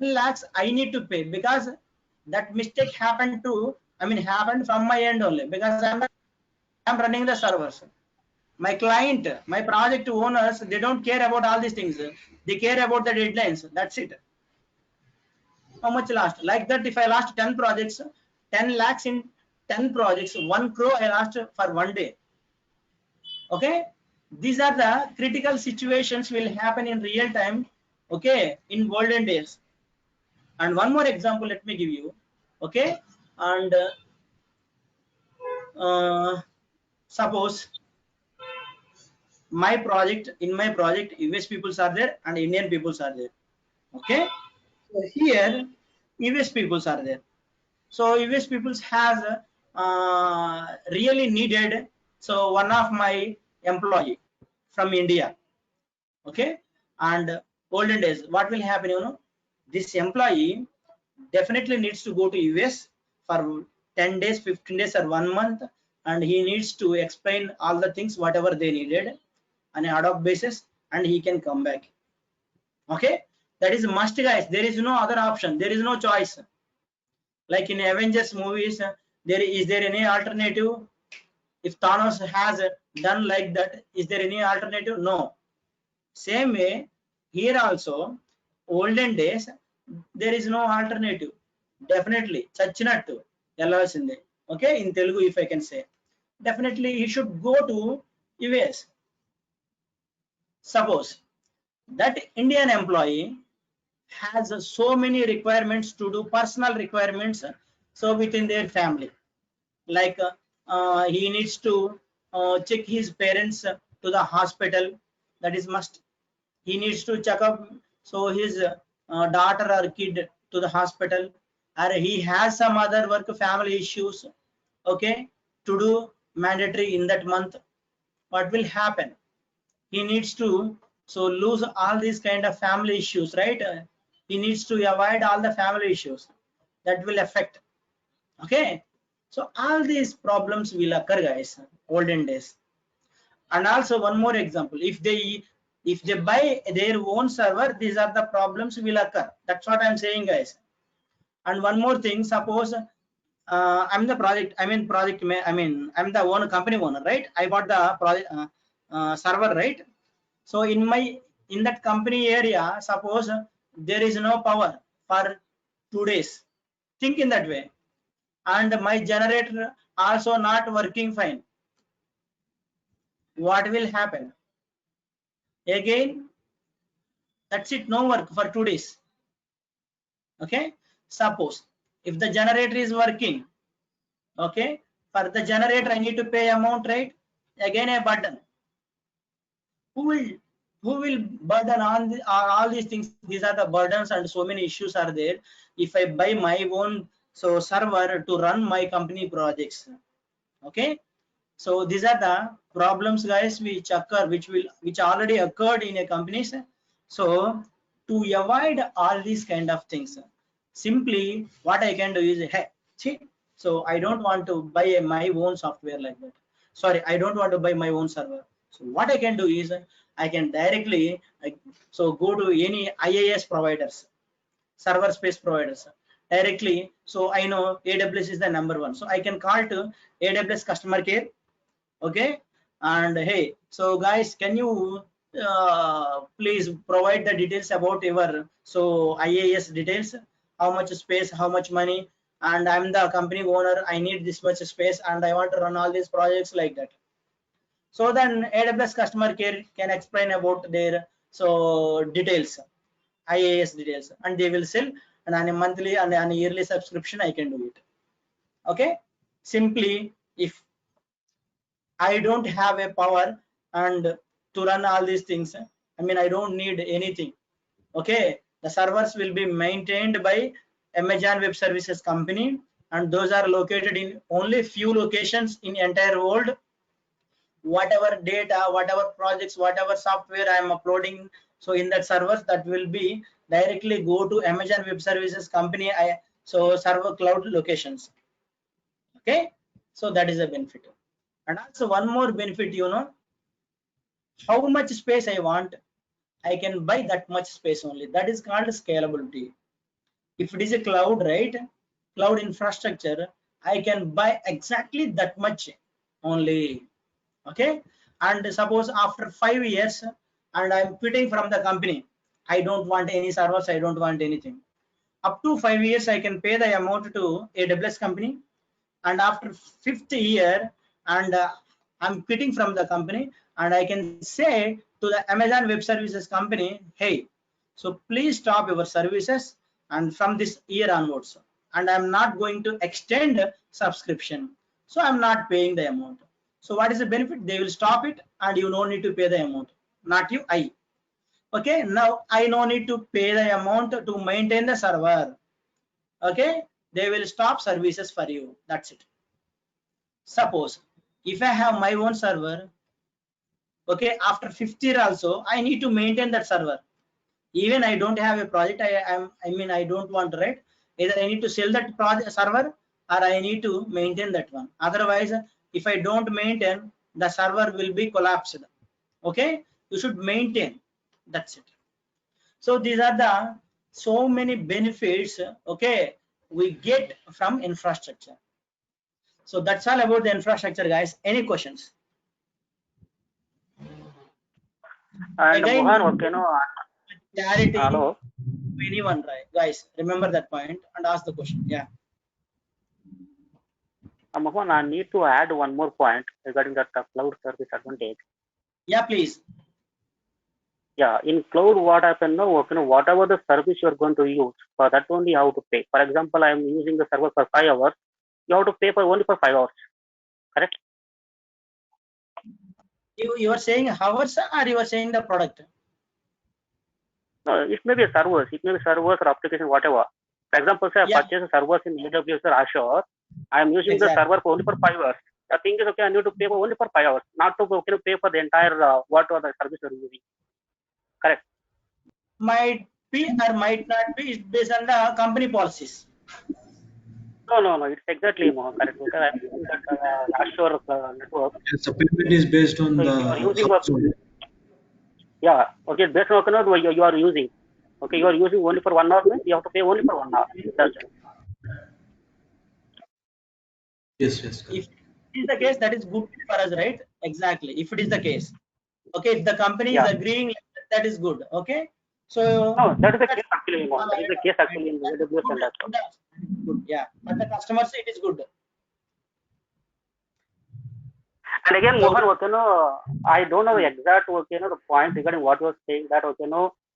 10 lakhs I need to pay, because that mistake happened to, happened from my end only, because I'm running the servers. My client, my project owners, they don't care about all these things. They care about the deadlines. That's it. How much lost? Like that, if I lost 10 projects, 10 lakhs in 10 projects, 1 crore I lost for 1 day. Okay, these are the critical situations will happen in real time, okay, in olden days. And one more example let me give you, okay. And suppose my project, in my project US peoples are there and Indian peoples are there, okay. So here US peoples are there, so US peoples has really needed so one of my employee from India, okay. And olden days what will happen, this employee definitely needs to go to US for 10 days, 15 days or 1 month, and he needs to explain all the things whatever they needed on an ad hoc basis, and he can come back, okay. That is must, guys. There is no other option, there is no choice. Like in Avengers movies, is there any alternative? If Thanos has done like that, is there any alternative? No. Same way here also, olden days, there is no alternative. Definitely chachinattu ellasinde, okay. In Telugu if I can say, definitely he should go to US. Suppose that Indian employee has so many requirements to do, personal requirements, so within their family, like he needs to check his parents to the hospital, that is must. He needs to check up so his daughter or kid to the hospital, or he has some other work family issues, okay, to do mandatory in that month. What will happen? He needs to so lose all these kind of family issues, right? He needs to avoid all the family issues that will affect, okay. So all these problems will occur, guys, olden days. And also one more example, if they buy their own server, these are the problems will occur. That's what I'm saying, guys. And one more thing, suppose I'm the project, I'm the owner, company owner, right? I bought the project server, right? So in that company area, suppose there is no power for 2 days, think in that way, and my generator also not working fine. What will happen? Again, that's it, no work for 2 days, okay. Suppose if the generator is working, okay, for the generator I need to pay amount, right? Again a burden. Who will burden on all these things? These are the burdens, and so many issues are there if I buy my own so server to run my company projects, okay. So these are the problems, guys, which occur, which already occurred in a companies. So to avoid all these kind of things, simply what I can do is, hey, see, so I don't want to buy my own software like that. Sorry, I don't want to buy my own server. So what I can do is I can directly so go to any IaaS providers, server space providers directly. So I know AWS is the number one, so I can call to AWS customer care, okay. And hey, so guys, can you please provide the details about your so IaaS details, how much space, how much money, and I'm the company owner, I need this much space and I want to run all these projects like that. So then AWS customer care can explain about their so details, IaaS details, and they will sell, and on a monthly and on a yearly subscription I can do it, okay. Simply if I don't have a power and to run all these things. I mean, I don't need anything. Okay, the servers will be maintained by Amazon Web Services company, and those are located in only few locations in entire world. Whatever data, whatever projects, whatever software I am uploading, so in that servers, that will be directly go to Amazon Web Services company, so server cloud locations. Okay, so that is a benefit. And also one more benefit, how much space I want, I can buy that much space only. That is called scalability. If it is a cloud, right, cloud infrastructure, I can buy exactly that much only. Okay, and suppose after 5 years and I'm quitting from the company, I don't want any servers, I don't want anything. Up to 5 years I can pay the amount to AWS company, and after 5th year and I'm quitting from the company, and I can say to the Amazon Web Services company, hey, so please stop your services and from this year onwards, and I'm not going to extend subscription, so I'm not paying the amount. So what is the benefit? They will stop it and you no need to pay the amount, not you, I. Okay, now I no need to pay the amount to maintain the server. Okay, they will stop services for you, that's it. Suppose if I have my own server, okay, after 5th year also I need to maintain that server. Even I don't have a project, I don't want, right? Either I need to sell that project server or I need to maintain that one. Otherwise, if I don't maintain, the server will be collapsed. Okay, you should maintain, that's it. So these are the so many benefits, okay, we get from infrastructure. So that's all about the infrastructure, guys. Any questions? And Again, Mohan, clarity hello. to anyone, right? Guys, remember that point and ask the question. Yeah. Mohan, I need to add one more point regarding that cloud service advantage. Yeah, please. Yeah, in cloud, what happens now? Whatever the service you're going to use, for that only you have to pay. For example, I'm using the server for 5 hours. You have to pay for only for 5 hours. Correct? You are saying hours or you are saying the product? No, it may be a servers. It may be servers or application, whatever. For example, say I Yeah. purchase servers in AWS or Azure. I'm using the server for only for 5 hours. The thing is, okay, I need to pay for only for 5 hours, not to pay for the entire whatever the service you're using. Correct? Might be or might not be. It's based on the company policies. No. It's exactly correct. Because I'm using that Azure network. Yes, the payment is based on So if you are using yeah, okay, based on what you are using. Okay, you are using only for 1 hour, means you have to pay only for 1 hour. That's it. Yes. If it is the case, that is good for us, right? Exactly. If it is the case. Okay, if the company is agreeing, that is good. Okay. So no, that is the case actually. That is the case actually in AWS and Azure. Good. Yeah, but the customer say it is good. And again, Mohan, I don't know the exact the point regarding what you were saying that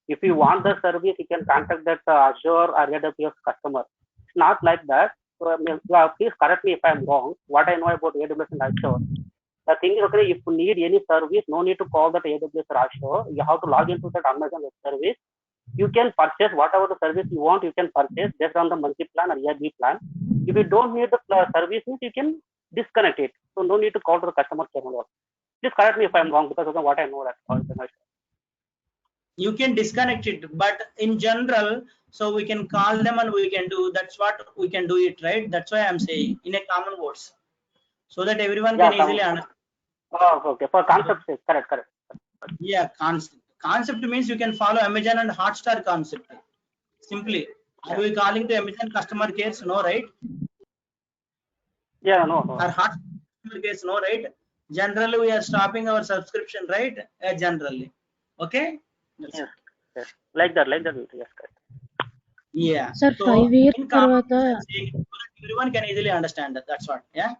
if you want the service, you can contact that Azure or AWS customer. It's not like that. So please correct me if I'm wrong. What I know about AWS and Azure, the thing is, okay, if you need any service, no need to call that AWS or Azure. You have to log into that Amazon Web Service. You can purchase whatever the service you want. You can purchase based on the monthly plan or yearly plan. If you don't need the service, you can disconnect it. So no need to call to the customer care. Please correct me if I'm wrong, because of what I know that. You can disconnect it, but in general, so we can call them and we can do. That's what we can do it, right? That's why I'm saying in a common words, so that everyone can easily understand. Oh, okay. For concept sake, correct. Yeah, concept means you can follow Amazon and Hotstar concept. Simply, are we calling to Amazon customer cares? No, right? Yeah, no. Or Hotstar customer cares? No, right? Generally, we are stopping our subscription, right? Generally, okay. Yes. Like that. Yes, correct. Yeah. Sir, So 5 years tarvata everyone can easily understand that. That's what. Yeah.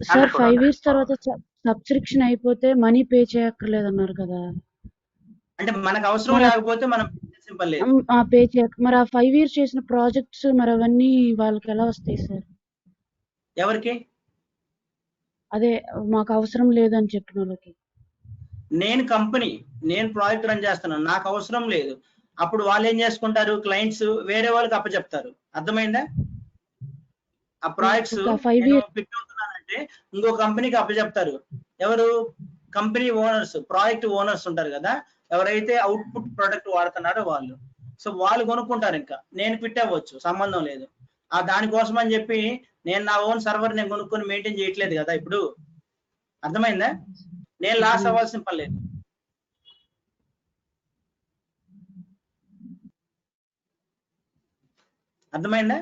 Sir 5 years తర్వాత subscription అయిపోతే money pay చేయక్కర్లేదన్నారు కదా, అంటే మనకు అవసరం లేకపోతే మనం simple లేదు pay చేయక. మరి ఆ 5 years చేసిన ప్రాజెక్ట్స్ మరి అవన్నీ వాళ్ళకి ఎలా వస్తాయి సార్? ఎవరికి? అదే మాకు అవసరం లేదని చెప్పిన వాళ్ళకి. నేను కంపెనీ, నేను ప్రాజెక్ట్ రన్ చేస్తున్నాను, నాకు అవసరం లేదు. అప్పుడు వాళ్ళు ఏం చేసుకుంటారు, క్లయింట్స్ వేరే వాళ్ళకి అప్పచెప్తారు. అర్థమైందా? ఆ ప్రాజెక్ట్స్ ఒక 5 నేను years పిక్ అవుతున్నానంటే ఇంకో కంపెనీకి అప్పచెప్తారు. ఎవరు? కంపెనీ ఓనర్స్, ప్రాజెక్ట్ ఓనర్స్ ఉంటారు కదా, ఎవరైతే అవుట్పుట్ ప్రొడక్ట్ వాడుతున్నారో వాళ్ళు. సో వాళ్ళు కొనుక్కుంటారు. ఇంకా నేను క్విట్ అవ్వచ్చు, సంబంధం లేదు. ఆ దానికోసం అని చెప్పి నేను నా ఓన్ సర్వర్ నేను కొనుక్కొని మెయింటైన్ చేయట్లేదు కదా ఇప్పుడు. అర్థమైందా? నేను లాస్ అవ్వాల్సిన పని లేదు. అర్థమైందా?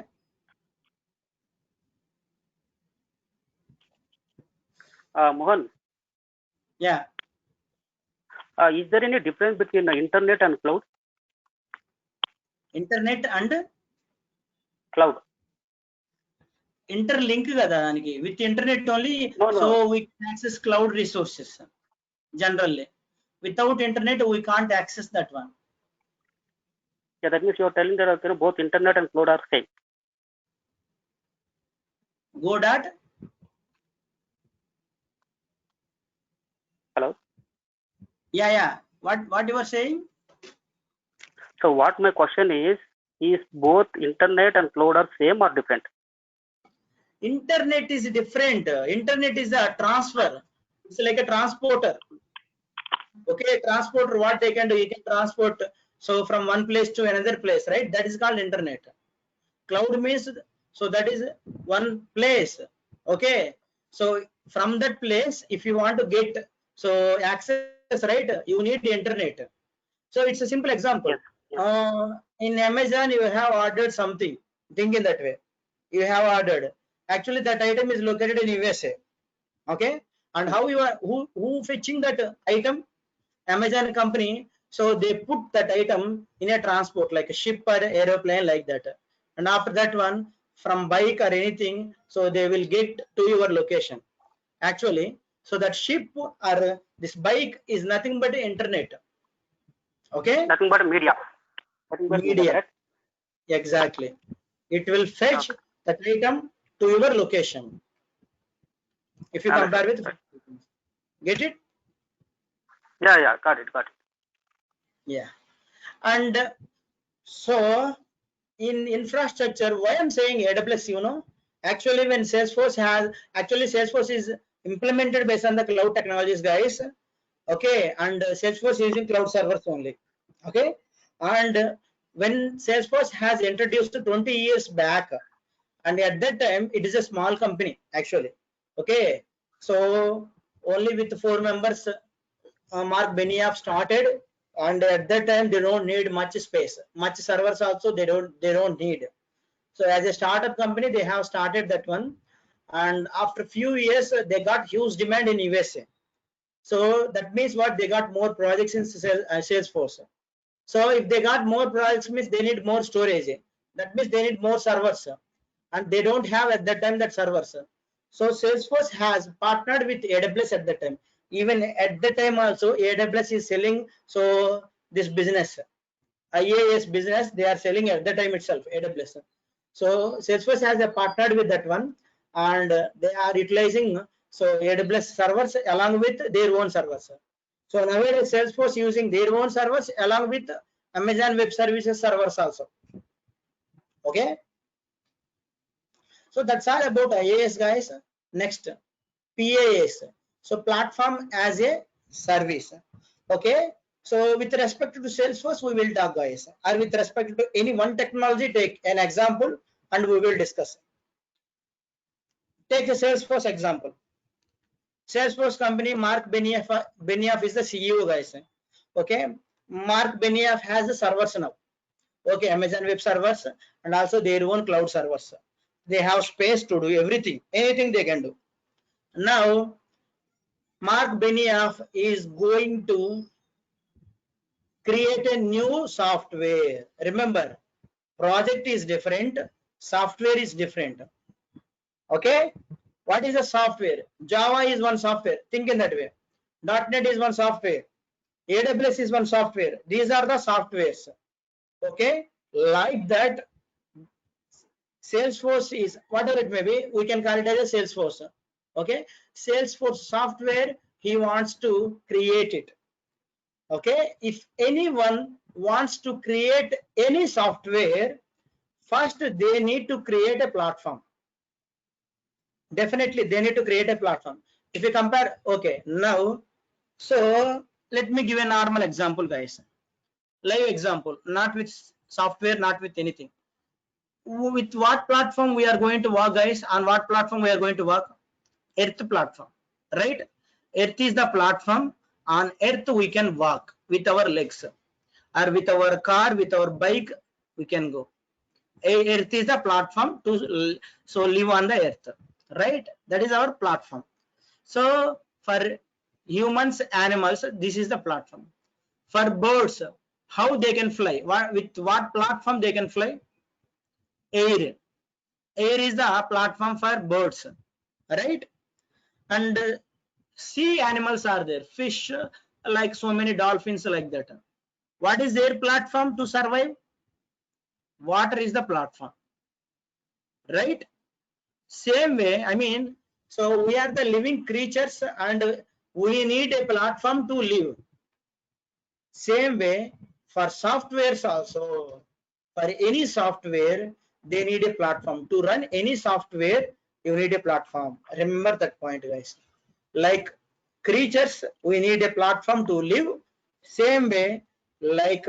Mohan, yeah. is there any difference between internet and cloud? Internet and Cloud. Interlink కదా దానికి. With internet only No, so no. We access cloud resources generally. Without internet we can't access that one. Yeah, that means you are telling that okay, both internet and cloud are same. Go dot. Hello. Yeah. What you were saying? So what my question is both internet and cloud are same or different? Internet is different. Internet is a transfer. It's like a transporter. Okay, transporter, what they can do, you can transport so from one place to another place, right? That is called internet. Cloud means so that is one place. Okay, so from that place if you want to get so access, right, you need the internet. So it's a simple example. Yes. In Amazon you have ordered something. Think in that way. You have ordered, actually that item is located in USA. Okay, and how you are who fetching that item? Amazon company. So they put that item in a transport like a ship or aeroplane like that, and after that one from bike or anything, so they will get to your location. Actually, so that ship or this bike is nothing but internet. Okay, Nothing but media. Nothing but media. right? Exactly, it will fetch that item to your location. If you compare with, get it? Yeah, got it. Yeah. And so in infrastructure, why I'm saying AWS, actually when Salesforce is implemented based on the cloud technologies, guys. Okay, and Salesforce is using cloud servers only. Okay, and when Salesforce has introduced 20 years back, and at that time it is a small company actually. Okay, so only with 4 members, Mark Benioff started, and at that time they don't need much space, much servers also they don't need. So as a startup company they have started that one, and after few years they got huge demand in USA. So that means what, they got more projects in Salesforce. So if they got more projects means they need more storage, that means they need more servers, and they don't have at that time that servers. So Salesforce has partnered with AWS at that time. Even at that time also AWS is selling so this business, IaaS business, they are selling at that time itself, AWS. So Salesforce has partnered with that one, and they are utilizing so AWS servers along with their own servers. So nowadays Salesforce using their own servers along with Amazon Web Services servers also. Okay, so that's all about IaaS, guys. Next, PaaS, so platform as a service. Okay, so with respect to Salesforce we will talk, guys, or with respect to any one technology, take an example and we will discuss. Take a Salesforce example. Salesforce company, Mark Benioff is the CEO, guys. Okay, Mark Benioff has the servers now. Okay, Amazon Web Servers and also their own cloud servers. They have space to do everything, anything they can do. Now Mark Benioff is going to create a new software. Remember, project is different, software is different. Okay, what is a software? Java is one software, think in that way. .NET is one software, AWS is one software. These are the softwares. Okay, like that Salesforce is whatever it may be, we can call it as a Salesforce. Okay, Salesforce software, he wants to create it. Okay, if anyone wants to create any software, first they need to create a platform. Definitely they need to create a platform. If you compare, okay, now, so let me give a normal example, guys. Live example, not with software, not with anything. With what platform we are going to work, guys? On what platform we are going to work? Earth platform, right? Earth is the platform. On Earth we can walk with our legs, or with our car, with our bike, we can go. Earth is the platform to so live on the Earth, right? That is our platform. So for humans, animals, this is the platform. For birds, how they can fly? With what platform they can fly? Air. Air is the platform for birds, right? And sea animals are there, fish, like so many dolphins, like that. What is their platform to survive? Water is the platform, right? Same way, I mean, so we are the living creatures and we need a platform to live. Same way for softwares also, for any software they need a platform. To run any software you need a platform. Remember that point, guys. Like creatures, we need a platform to live. Same way, like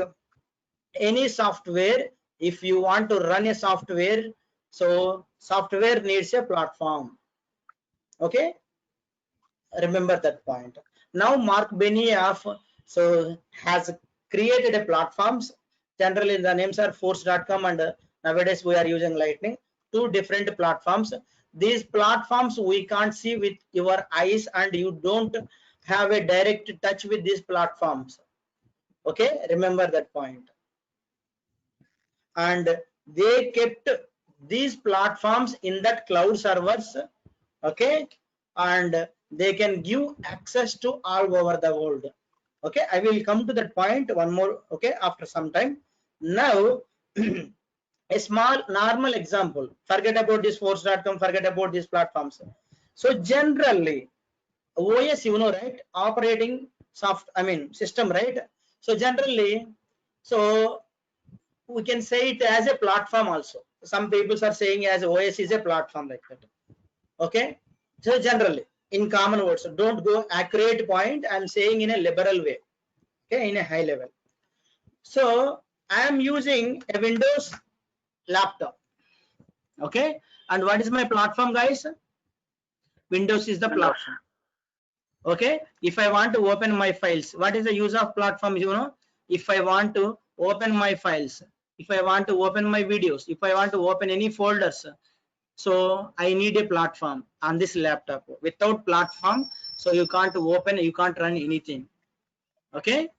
any software, if you want to run a software, so software needs a platform. Okay, remember that point. Now Mark Benioff so has created a platforms. Generally the names are force.com, and nowadays we are using Lightning. Two different platforms. These platforms we can't see with your eyes, and you don't have a direct touch with these platforms. Okay, remember that point. And they kept these platforms in that cloud servers. Okay, and they can give access to all over the world. Okay, I will come to that point one more, okay, after some time. Now a small normal example, forget about this force.com, forget about these platforms. So generally OS, you know, right, operating system, right? So generally, so we can say it as a platform also. Some people are saying as OS is a platform, like that. Okay, so generally in common words, don't go accurate point, I'm saying in a liberal way, okay, in a high level. So I am using a Windows laptop, okay, and what is my platform, guys? Windows is the platform. Okay, if I want to open my files, what is the use of platform? You know, if I want to open my files, if I want to open my videos, if I want to open any folders, so I need a platform on this laptop. Without platform, so you can't open, you can't run anything. Okay,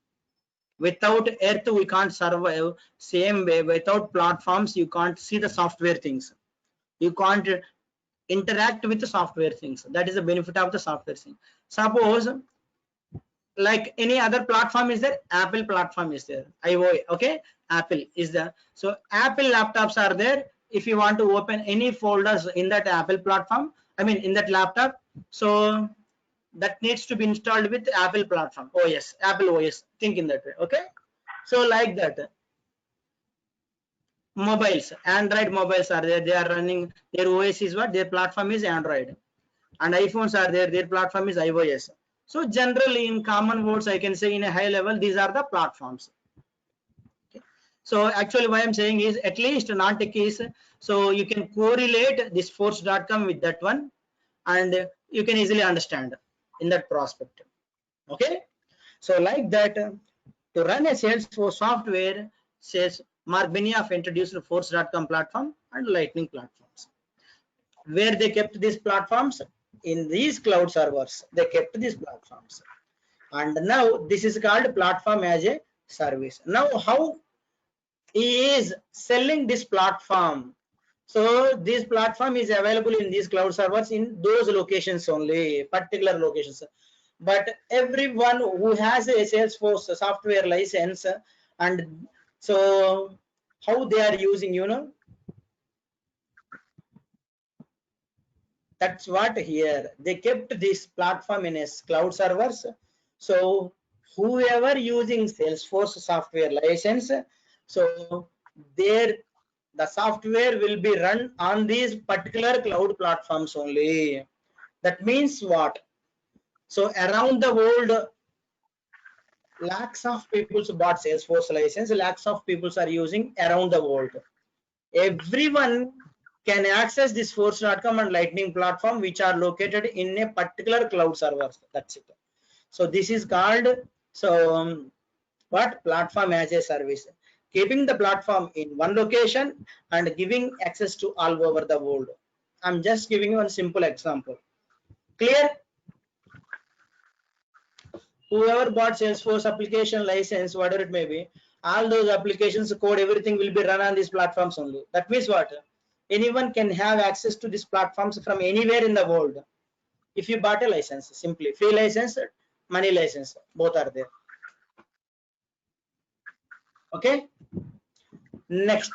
without Earth we can't survive. Same way, without platforms you can't see the software things, you can't interact with the software things. That is the benefit of the software thing. Suppose like any other platform is there, Apple platform is there, IOA, okay, Apple is there. So Apple laptops are there. If you want to open any folders in that Apple platform, in that laptop, so that needs to be installed with Apple platform, OS, Apple OS, think in that way. Okay, so like that. Mobiles, Android mobiles are there, they are running, their OS is what, their platform is Android, and iPhones are there, their platform is iOS. So generally in common words, I can say in a high level, these are the platforms. Okay. So actually what I'm saying is, at least non-tech is, so you can correlate this force.com with that one, and you can easily understand in that prospect. Okay, so like that, to run a Salesforce software, says Mark Benioff introduced force.com platform and Lightning platforms. Where they kept these platforms? In these cloud servers, they kept these platforms. And now this is called platform as a service. Now how he is selling this platform? So this platform is available in these cloud servers in those locations only, particular locations. But everyone who has a Salesforce software license, and so how they are using, you know, That's what here they kept this platform in a cloud servers. So whoever using Salesforce software license, so there the software will be run on these particular cloud platforms only. That means what? So around the world, lakhs of people bought Salesforce license, lakhs of people are using around the world. Everyone can access this force.com and Lightning platform, which are located in a particular cloud server. That's it. So this is called, so what? Platform as a service, keeping the platform in one location and giving access to all over the world. I'm just giving you one simple example. Clear? Whoever bought Salesforce application license, whatever it may be, all those applications code, everything will be run on these platforms only. That means what? Anyone can have access to these platforms from anywhere in the world. If you bought a license, simply free license, money license, both are there. Okay. Next.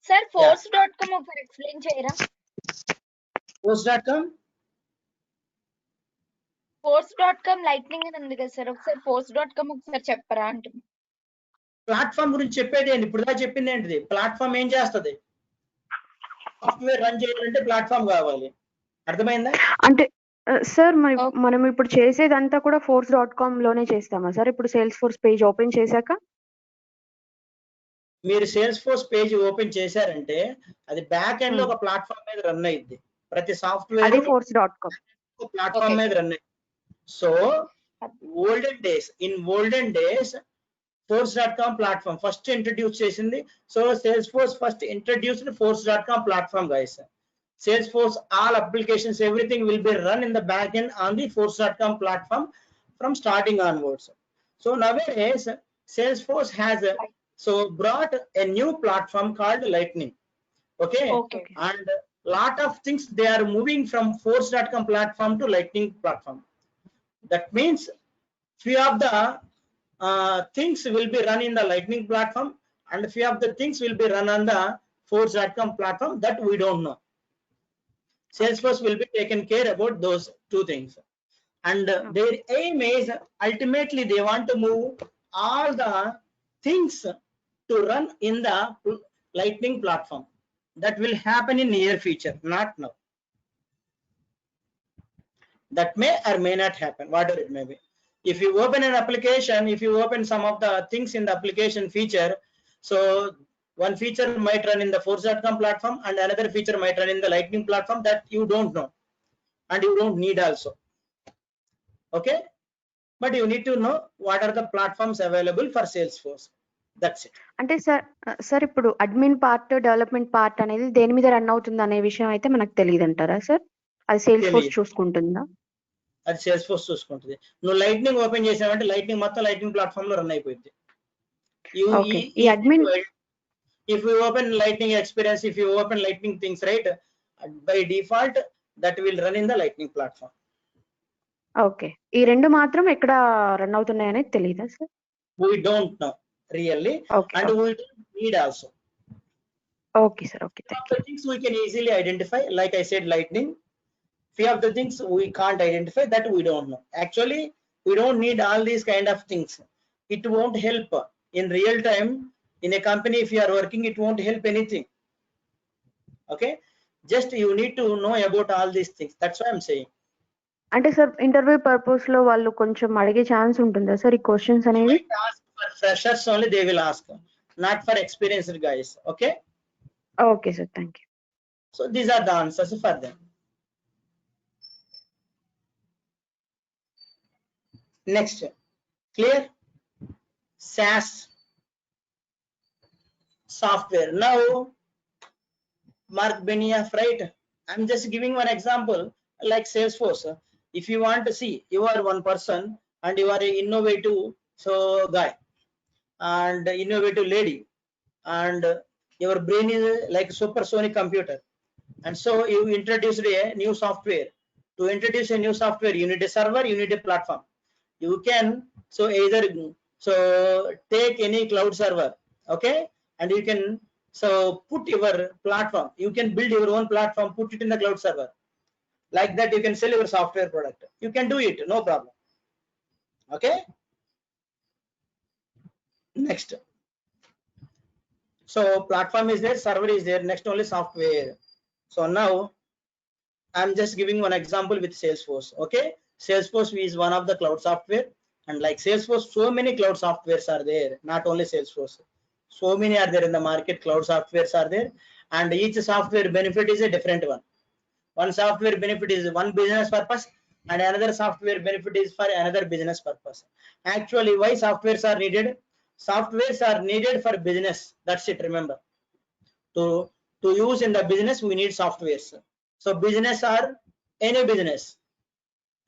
Sir, force.com ఒకసారి explain చేయరా? Force.com. force.com lightning అని ఉంది కదా sir, ఒకసారి force.com ఒకసారి చెప్పరా అంటున్నా. Platform గురించి చెప్పేది ఏంటి? ఇప్పుడు దాకా చెప్పింది ఏంటిది? ప్లాట్ఫామ్ ఏం చేస్తుంది? సాఫ్ట్వేర్ రన్ చేయాలంటే ప్లాట్ఫామ్ కావాలి. అర్థమైందా? అంటే సార్ మనం ఇప్పుడు చేసేదంతా కూడా force.com లోనే చేస్తామా సార్? ఇప్పుడు సేల్స్ ఫోర్స్ పేజ్ ఓపెన్ చేశాక మీరు సేల్స్ ఫోర్స్ పేజ్ ఓపెన్ చేశారంటే అది బ్యాక్ ఎండ్ లో ఒక ప్లాట్ఫామ్ మీద రన్ అయ్యింది. ప్రతి సాఫ్ట్వేర్ అది force.com ప్లాట్ఫామ్ మీద రన్ అయ్యింది. So olden days force.com platform first introduce చేసింది. So Salesforce first introduced force.com platform, guys. Salesforce all applications, everything will be run in the back end on the force.com platform from starting onwards. So nowadays Salesforce has brought a new platform called Lightning. Okay. And lot of things they are moving from force.com platform to Lightning platform. That means few of the things will be run in the Lightning platform and few of the things will be run on the force.com platform that we don't know. Salesforce will be taken care about those two things, and their aim is ultimately they want to move all the things to run in the Lightning platform. That will happen in near future, not now. That may or may not happen, whatever it may be. If you open an application, if you open some of the things in the application feature, so one feature might run in the force.com platform and another feature might run in the Lightning platform that you don't know and you don't need also. Okay, but you need to know what are the platforms available for Salesforce. That's it. అంటే sir ఇప్పుడు admin part development part అనేది దేని మీద run అవుతుంది అనే విషయం అయితే మనకు తెలియదు అంటారా సార్? అది సేల్స్ ఫోర్స్ చూసుకుంటుందా? అది సేల్స్ ఫోర్స్ చూసుకుంటుంది. నువ్వు లైట్నింగ్ ఓపెన్ చేసావంటే లైట్నింగ్ మొత్తం లైట్నింగ్ ప్లాట్ఫామ్ లో రన్ అయిపోయింది. ఈ admin if you open Lightning experience, if you open Lightning things, right, by default that will run in the Lightning platform. Okay, ఈ రెండు మాత్రం ఎక్కడ రన్ అవుతున్నాయి అనేది తెలియదా sir? We don't know really, and we don't need also. Okay sir, okay, thank you. The things we can easily identify, like I said, Lightning. Few of the things we can't identify, that we don't know. Actually we don't need all these kind of things. It won't help in real time in a company. If you are working, it won't help anything. Okay, just you need to know about all these things. That's why I'm saying. అంటే sir interview purpose లో వాళ్ళు కొంచెం అడిగే chance ఉంటుందా sir ఈ questions అనేవి? For freshers only they will ask, not for experienced guys. Okay. Okay sir, thank you. So these are the answers for them. Next, clear? SaaS software. Now Mark Benioff, right? I'm just giving one example like Salesforce. If you want to see, you are one person and you are an innovative guy and innovative lady, and your brain is like supersonic computer, and so you introduced a new software. To introduce a new software, you need a server, you need a platform. You can either take any cloud server, okay, and you can So put your platform, you can build your own platform, put it in the cloud server. Like that, you can sell your software product. You can do it, no problem. Okay. Next. So platform is there, server is there, next only software. So now I'm just giving one example with Salesforce. Okay. Salesforce is one of the cloud software, and like Salesforce, so many cloud softwares are there, not only Salesforce. So many are there in the market, cloud softwares are there, and each software benefit is a different one. One software benefit is one business purpose, and another software benefit is for another business purpose. Actually, why softwares are needed? Softwares are needed for business. That's it. Remember, to use in the business, we need softwares. So business are any business.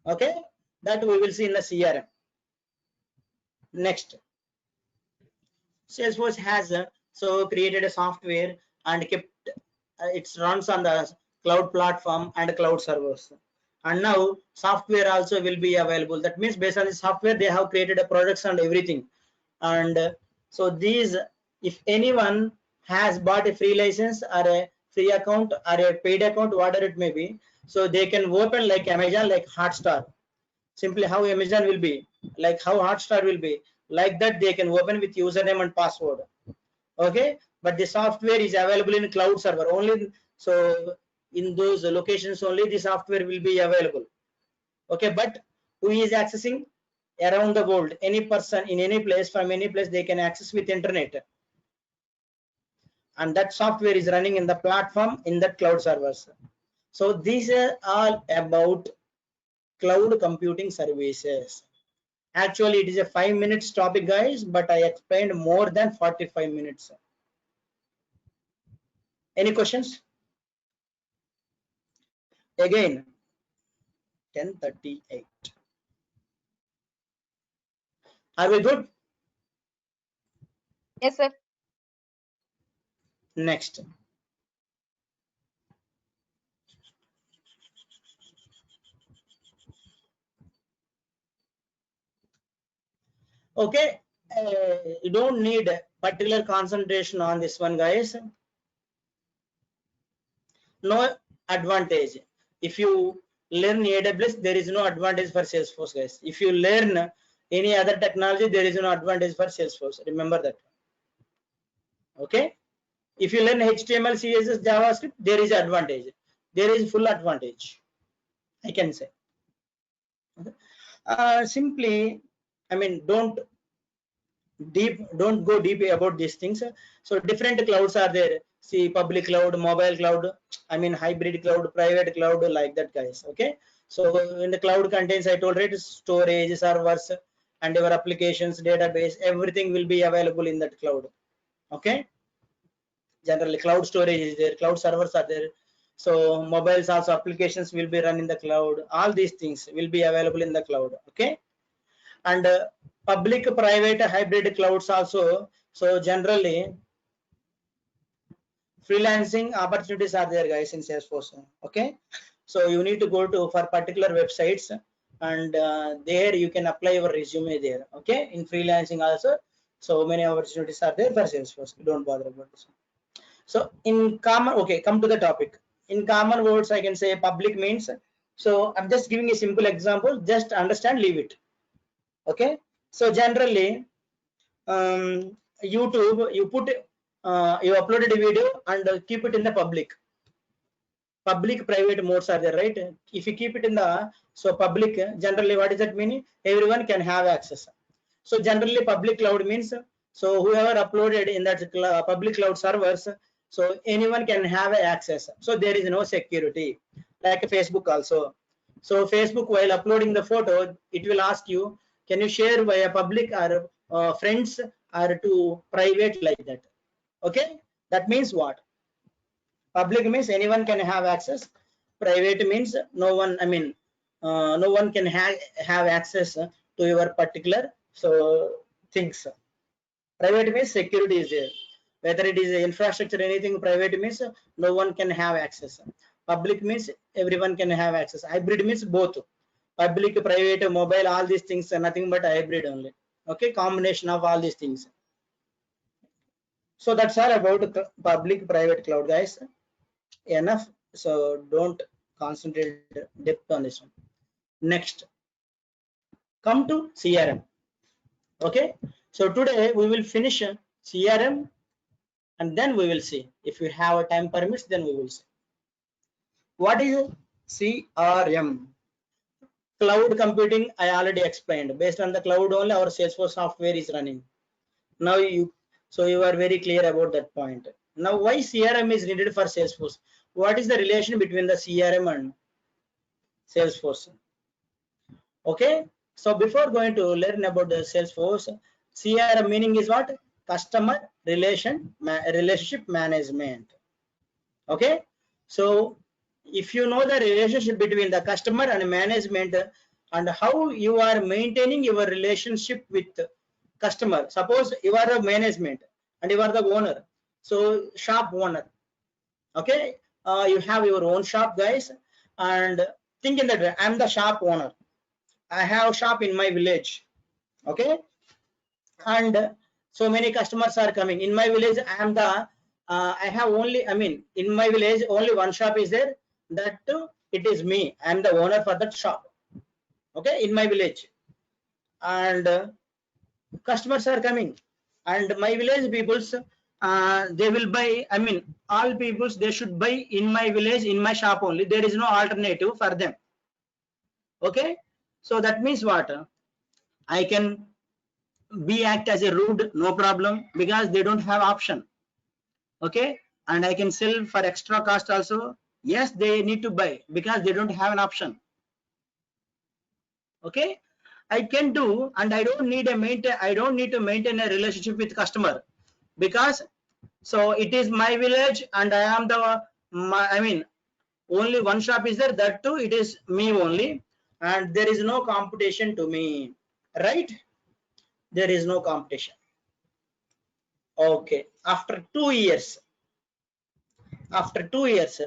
Okay, that we will see in the CRM. Next, Salesforce has so created a software and kept it runs on the cloud platform and cloud servers. And now software also will be available. That means based on the software, they have created a products and everything. And so these, if anyone has bought a free license or a free account or a paid account, whatever it may be, so they can open like Amazon, like Hotstar. Simply how Amazon will be, like how Hotstar will be, like that they can open with username and password. Okay, but the software is available in cloud server only. So in those locations only the software will be available. Okay, but who is accessing? Around the world, any person in any place, from any place, they can access with internet, and that software is running in the platform in the cloud servers. So these are all about cloud computing services. Actually, it is a 5 minutes topic, guys, but I explained more than 45 minutes. Any questions? Again, 10:38. Are we good? Yes, sir. Next. Okay, you don't need particular concentration on this one, guys. No advantage. If you learn AWS, there is no advantage for Salesforce, guys. If you learn any other technology, there is no advantage for Salesforce. Remember that. Okay. If you learn HTML, CSS, JavaScript, there is advantage. There is full advantage, I can say. Okay. Simply, I mean, don't go deep about these things. So different clouds are there. See, public cloud, mobile cloud, I mean hybrid cloud, private cloud, like that, guys. Okay, so in the cloud contains, I told, right, storage, servers, and your applications, database, everything will be available in that cloud. Okay, generally cloud storage is there, cloud servers are there, so mobiles also, applications will be run in the cloud. All these things will be available in the cloud. Okay, and public, private, hybrid clouds also. So generally freelancing opportunities are there, guys, in Salesforce. Okay, so you need to go to for particular websites, and there you can apply your resume there. Okay, in freelancing also, so many opportunities are there for Salesforce. Don't bother about this. So in common, okay, come to the topic. In common words, I can say public means, so I'm just giving a simple example, just understand, leave it. Okay, so generally YouTube, you put you uploaded a video and keep it in the public private modes are there, right? If you keep it in the public, generally what does that mean? Everyone can have access. So generally public cloud means, so whoever uploaded in that public cloud servers, so anyone can have access, so there is no security. Like Facebook also, so Facebook, while uploading the photo, it will ask you, can you share via public or friends or to private, like that. Okay, that means what? Public means anyone can have access, private means no one, I mean no one can have access to your particular things. Private means security is there, whether it is infrastructure, anything. Private means no one can have access. Public means everyone can have access. Hybrid means both, public, private, mobile, all these things are nothing but hybrid only. Okay, combination of all these things. So that's all about public private cloud, guys. Enough. So don't concentrate depth on this one. Next, come to CRM. Okay. So today we will finish CRM, and then we will see. If we have a time permits, then we will see. What is CRM? Cloud computing, I already explained. Based on the cloud only, our Salesforce software is running. Now you are very clear about that point. Now why CRM is needed for Salesforce? What is the relation between the CRM and Salesforce? Okay, so before going to learn about the Salesforce, CRM meaning is what? Customer relationship management. Okay, so if you know the relationship between the customer and management and how you are maintaining your relationship with customer, suppose you are the management and you are the owner, so shop owner. Okay, you have your own shop, guys, and think in that way. I'm the shop owner. I have shop in my village. Okay, and so many customers are coming in my village. I am the I have only, I mean, in my village only one shop is there. That too, it is me. I am the owner for that shop. Okay, in my village, and customers are coming, and my village peoples, they will buy. I mean, all peoples, they should buy in my village, in my shop only. There is no alternative for them. Okay, so that means what? I can be act as a rude, no problem, because they don't have option. Okay, and I can sell for extra cost also. Yes, they need to buy because they don't have an option. Okay, I can do, and I don't need to maintain a relationship with customer, because so it is my village and I am the I mean, only one shop is there, that too it is me only, and there is no competition to me, right? There is no competition. Okay, after 2 years,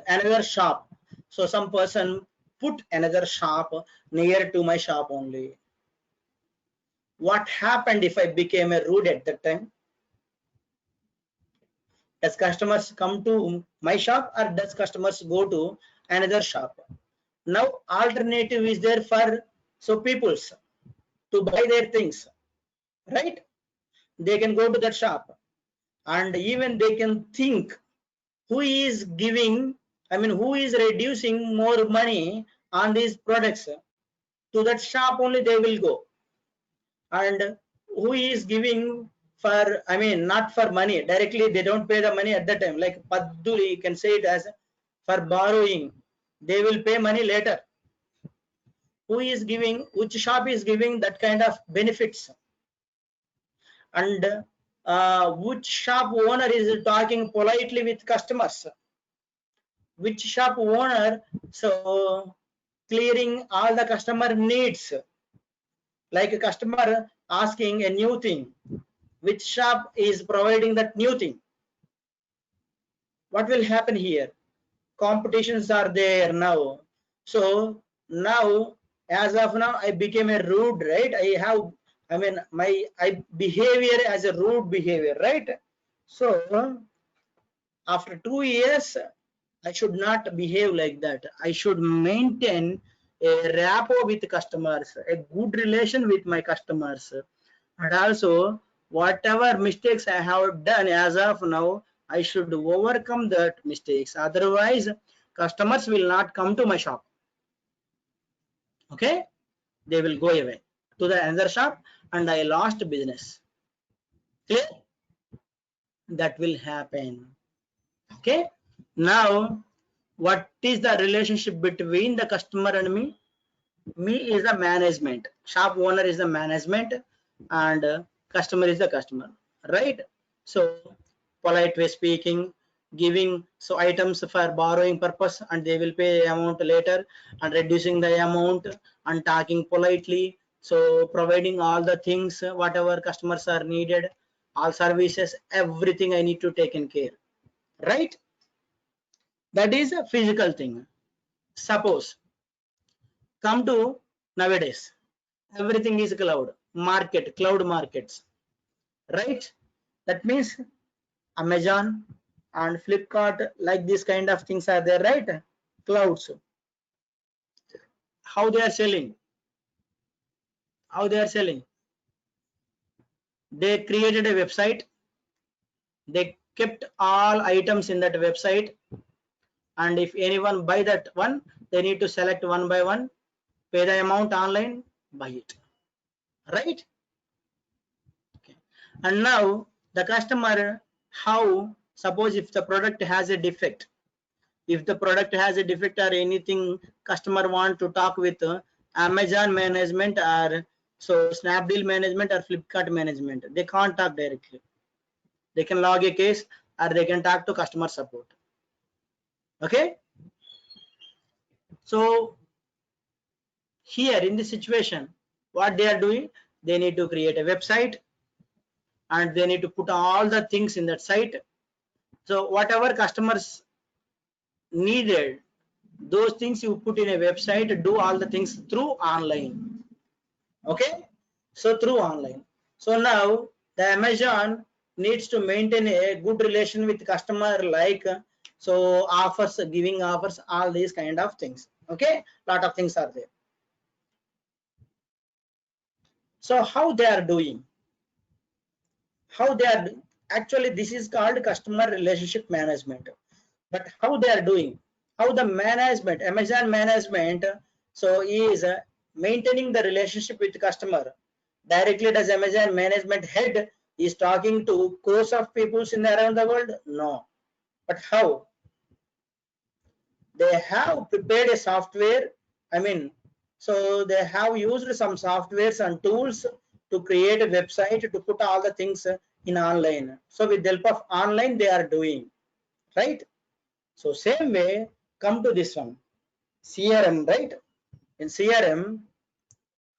another shop, so some person put another shop near to my shop only. What happened if I became a rude at that time? Does customers come to my shop or does customers go to another shop? Now alternative is there for so peoples to buy their things, right? They can go to that shop, and even they can think who is giving, I mean, who is reducing more money on these products. To that shop only they will go, and who is giving for, I mean, not for money directly, they don't pay the money at that time, like Paddu, you can say it as for borrowing, they will pay money later. Who is giving, which shop is giving that kind of benefits, and which shop owner is talking politely with customers, which shop owner so clearing all the customer needs, like a customer asking a new thing, which shop is providing that new thing. What will happen here? Competitions are there now. So now, as of now, I became a rude, right? I mean, I behavior as a rude behavior, right? So after 2 years, I should not behave like that. I should maintain a rapport with customers, a good relation with my customers, and also whatever mistakes I have done as of now, I should overcome that mistakes. Otherwise, customers will not come to my shop. Okay, they will go away to the another shop, and I lost business. Clear? That will happen. Okay, now what is the relationship between the customer and me? Me is the management, shop owner is the management, and customer is the customer, right? So polite way speaking, giving so items for borrowing purpose, and they will pay amount later, and reducing the amount, and talking politely, so providing all the things whatever customers are needed, all services, everything I need to take in care, right? That is a physical thing. Suppose come to nowadays, everything is cloud markets, right? That means Amazon and Flipkart, like this kind of things are there, right? Clouds. How they are selling? How they are selling? They created a website. They kept all items in that website, and if anyone buy that one, they need to select one by one, pay the amount online, buy it, right? Okay. And now the customer, how, suppose if the product has a defect, if the product has a defect or anything, customer want to talk with Amazon management or so Snapdeal management or Flipkart management, they can't talk directly. They can log a case or they can talk to customer support. Okay, so here in this situation, what they are doing, they need to create a website and they need to put all the things in that site. So whatever customers needed, those things you put in a website, do all the things through online. Okay, so through online. So now the Amazon needs to maintain a good relation with customer, like so offers, giving offers, all these kind of things. Okay, lot of things are there. So how they are doing? How they are doing? Actually, this is called customer relationship management. But how they are doing? How the management, Amazon management, so is maintaining the relationship with the customer. Directly does Amazon management head is talking to crores of people in around the world? No. But how? They have prepared a software. I mean, so they have used some softwares and tools to create a website to put all the things in online. So with the help of online, they are doing, right? So same way, come to this one, CRM, right? In CRM,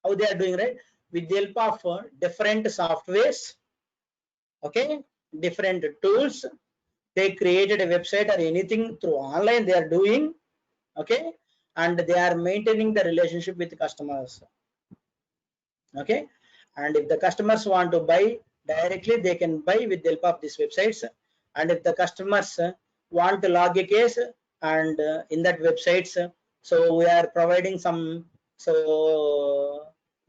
how they are doing, right? With the help of different softwares, okay, different tools, they created a website or anything through online they are doing, okay, and they are maintaining the relationship with the customers, okay. And if the customers want to buy directly, they can buy with the help of these websites. And if the customers want to log a case and in that websites, so we are providing some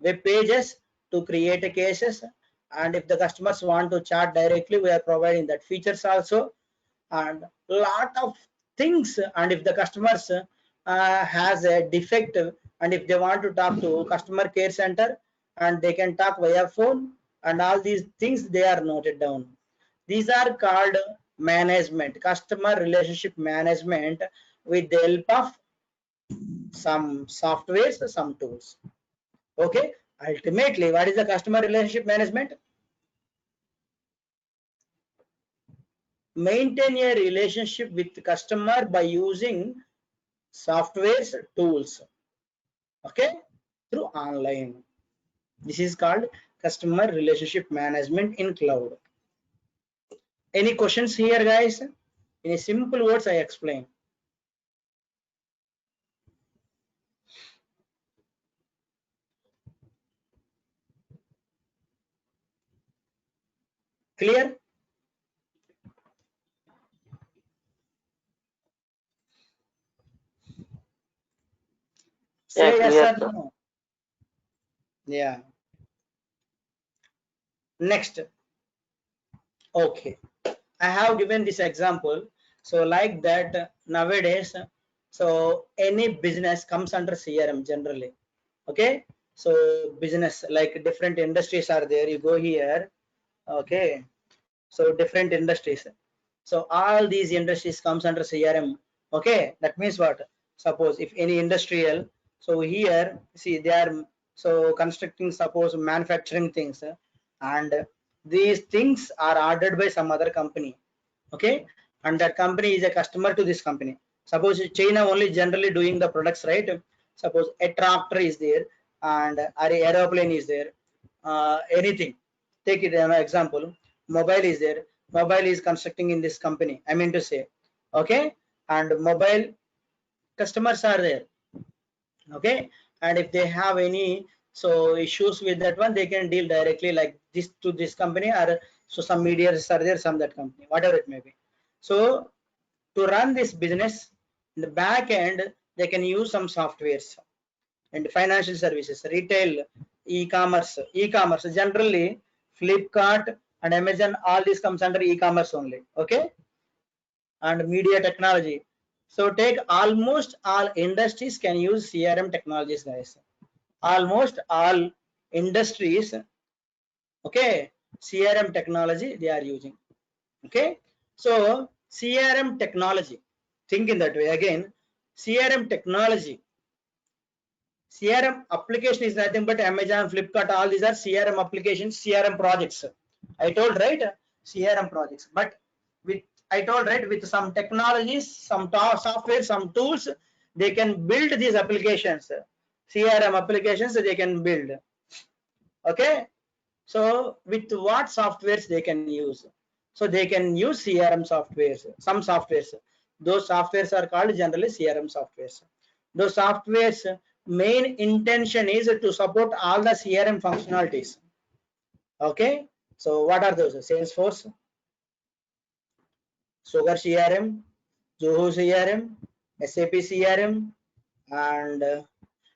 web pages to create a cases. And if the customers want to chat directly, we are providing that features also, and lot of things. And if the customers has a defect, and if they want to talk to customer care center, and they can talk via phone, and all these things they are noted down. These are called management, customer relationship management, with the help of some softwares, some tools. Okay, ultimately, what is the customer relationship management? Maintain a relationship with the customer by using softwares, tools, okay, through online. This is called customer relationship management in cloud. Any questions here, guys? In simple words, I explain. Clear? Say Yeah, yes clear, or sir. no. Yeah. Next. Okay. I have given this example. So like that nowadays, so any business comes under CRM generally. Okay. So business, like different industries are there. You go here. Okay. So different industries. So all these industries comes under CRM. Okay. That means what? Suppose if any industrial, so here, see, they are so constructing, suppose manufacturing things, and these things are ordered by some other company, okay, and that company is a customer to this company. Suppose China only generally doing the products, right? Suppose a tractor is there and an aeroplane is there, anything, take it an example, mobile is there, mobile is constructing in this company, I mean to say, okay, and mobile customers are there, okay, and if they have any so issues with that one, they can deal directly like this to this company, or So some mediators are there, some that company, whatever it may be. So to run this business in the back end, they can use some softwares and financial services, retail, e-commerce. Generally, Flipkart and Amazon, all this comes under e-commerce only. Okay, and media technology. So take almost all industries can use CRM technologies, guys. Almost all industries, okay, CRM technology they are using. Okay, so CRM technology, think in that way again. CRM technology, CRM application is nothing but Amazon, Flipkart, all these are CRM applications, CRM projects. I told right, CRM projects. But with I told right, with some technologies, some software, some tools, they can build these applications. CRM applications they can build. Okay, so with what softwares they can use? So they can use CRM softwares, some softwares. Those softwares are called generally CRM softwares. Those softwares main intention is to support all the CRM functionalities. Okay, so what are those? Salesforce, Sugar CRM, Zoho CRM, SAP CRM, and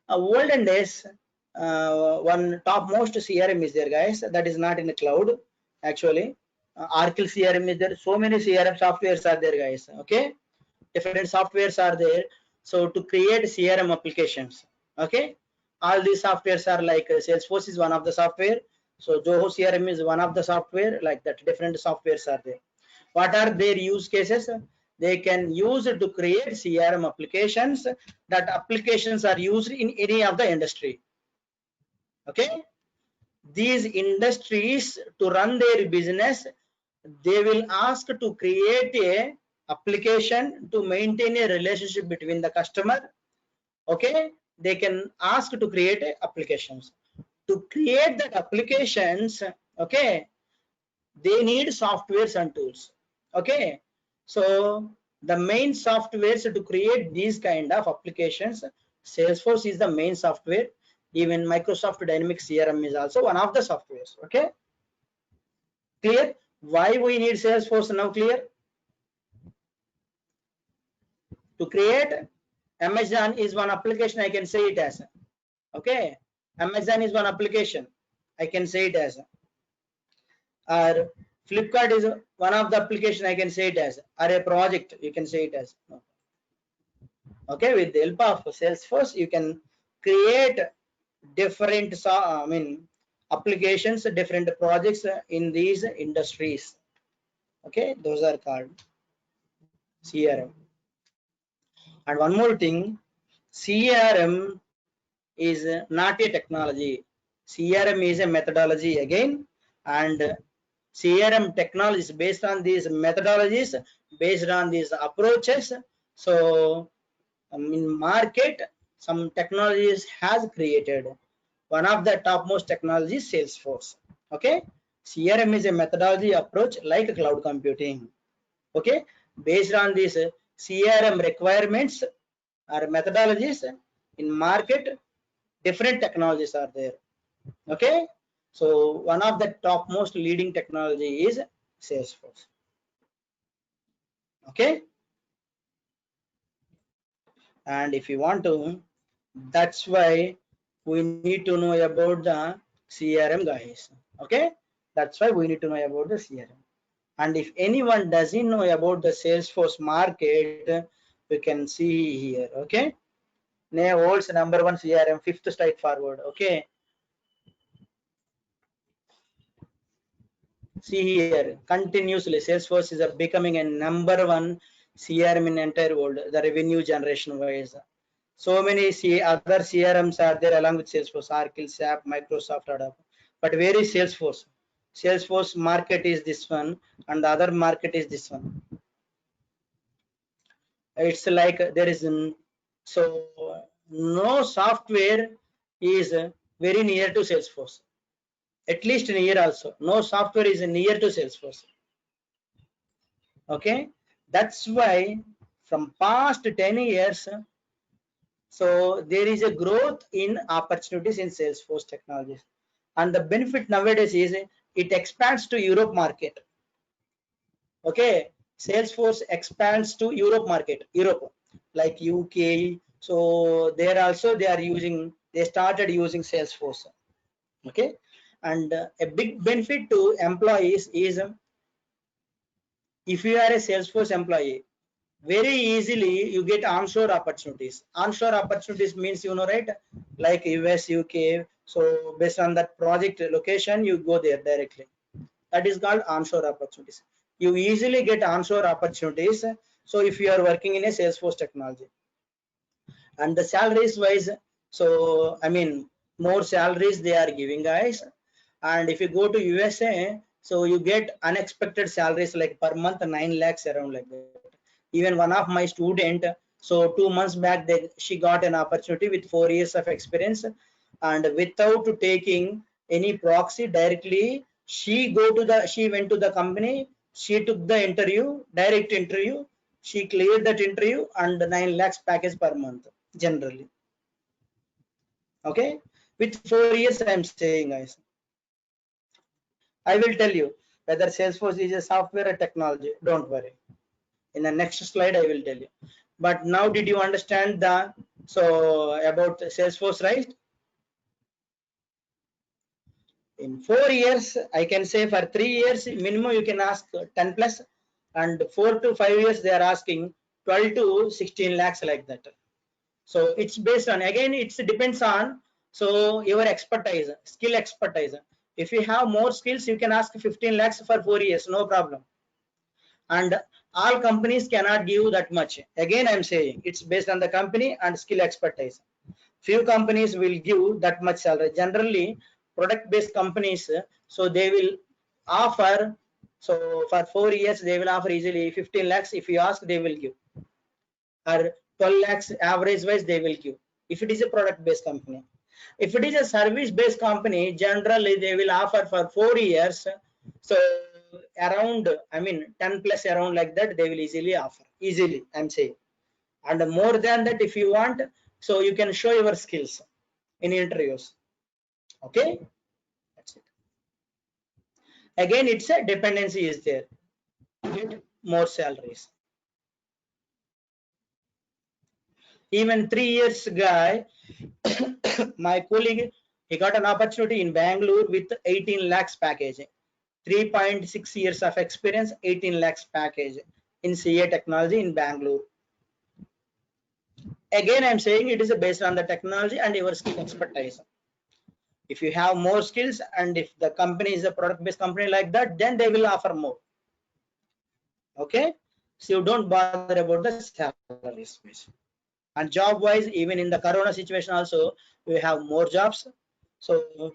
olden days, one topmost CRM is there, guys. That is not in the cloud, actually. Oracle CRM is there. So many CRM softwares are there, guys. Okay, different softwares are there. So to create CRM applications, okay, all these softwares are like Salesforce is one of the software. So Zoho CRM is one of the software, like that. Different softwares are there. What are their use cases? They can use it to create CRM applications. That applications are used in any of the industry. Okay, these industries to run their business, they will ask to create a application to maintain a relationship between the customer. Okay, they can ask to create applications. To create that applications, okay, they need softwares and tools. Okay, so the main softwares to create these kind of applications, Salesforce is the main software. Even Microsoft Dynamics CRM is also one of the softwares. Okay, clear? Why we need Salesforce now? Clear? To create Amazon is one application, I can say it as. Okay, Amazon is one application, I can say it as. Or Flipkart is one of the application, I can say it as. Or a project, you can say it as. Okay, with the help of Salesforce, you can create different applications, different projects in these industries. Okay, those are called CRM. And one more thing, CRM is not a technology. CRM is a methodology again, and CRM technology is based on these methodologies, based on these approaches. So in market, some technologies has created. One of the topmost technologies, Salesforce. Okay, CRM is a methodology approach like cloud computing. Okay, based on these CRM requirements or methodologies in market, different technologies are there. Okay, so one of the topmost leading technology is Salesforce. Okay, and if you want to, that's why we need to know about the CRM, guys. Okay, that's why we need to know about the CRM. And if anyone doesn't know about the Salesforce market, we can see here. Okay, now holds number one CRM, fifth straight forward. Okay, see here, continuously Salesforce is becoming a number one CRM in entire world, the revenue generation wise. So many other CRMs are there along with Salesforce, Oracle, SAP, Microsoft, Adobe. But where is Salesforce? Salesforce market is this one, and the other market is this one. It's like there is so no software is very near to Salesforce. At least near also. No software is near to Salesforce. Okay, that's why from past 10 years, so there is a growth in opportunities in Salesforce technologies. And the benefit nowadays is it expands to Europe market. Okay, Salesforce expands to Europe market, Europe, like UK. So there also they started using Salesforce. Okay, and a big benefit to employees is if you are a Salesforce employee, very easily you get onshore opportunities. Onshore opportunities means, you know, right, like US, UK. So based on that project location, you go there directly. That is called onshore opportunities. You easily get onshore opportunities. So if you are working in a Salesforce technology, and the salaries wise, so I mean, more salaries they are giving, guys. And if you go to USA, so you get unexpected salaries like per month 9 lakhs around like that. Even one of my student, so 2 months back, she got an opportunity with 4 years of experience, and without taking any proxy directly, she went to the company, she took the interview, direct interview, she cleared that interview, and 9 lakhs package per month generally. Okay, with 4 years I am saying, guys. I will tell you whether Salesforce is a software or technology. Don't worry. In the next slide, I will tell you. But now, did you understand about Salesforce, right? In 4 years, I can say for 3 years minimum you can ask 10 plus, and 4 to 5 years they are asking 12 to 16 lakhs like that. So it's based on, again, it depends on your expertise, skill expertise. If you have more skills, you can ask 15 lakhs for 4 years, no problem. And all companies cannot give that much. Again, I'm saying it's based on the company and skill expertise. Few companies will give that much salary. Generally, product-based companies, so they will offer, so for 4 years, they will offer easily 15 lakhs. If you ask, they will give. Or 12 lakhs average wise, they will give. If it is a product-based company. If it is a service-based company, generally they will offer for 4 years. So around, I mean, 10 plus around like that, they will easily offer. Easily, I'm saying. And more than that, if you want, so you can show your skills in interviews. Okay, that's it. Again, it's a dependency is there. Get more salaries. Even 3 years guy, my colleague, he got an opportunity in Bangalore with 18 lakhs package. 3.6 years of experience, 18 lakhs package in CA technology in Bangalore. Again, I'm saying it is based on the technology and your skill expertise. If you have more skills and if the company is a product-based company like that, then they will offer more. Okay, so you don't bother about the salaries. And job-wise, even in the Corona situation also, we have more jobs. So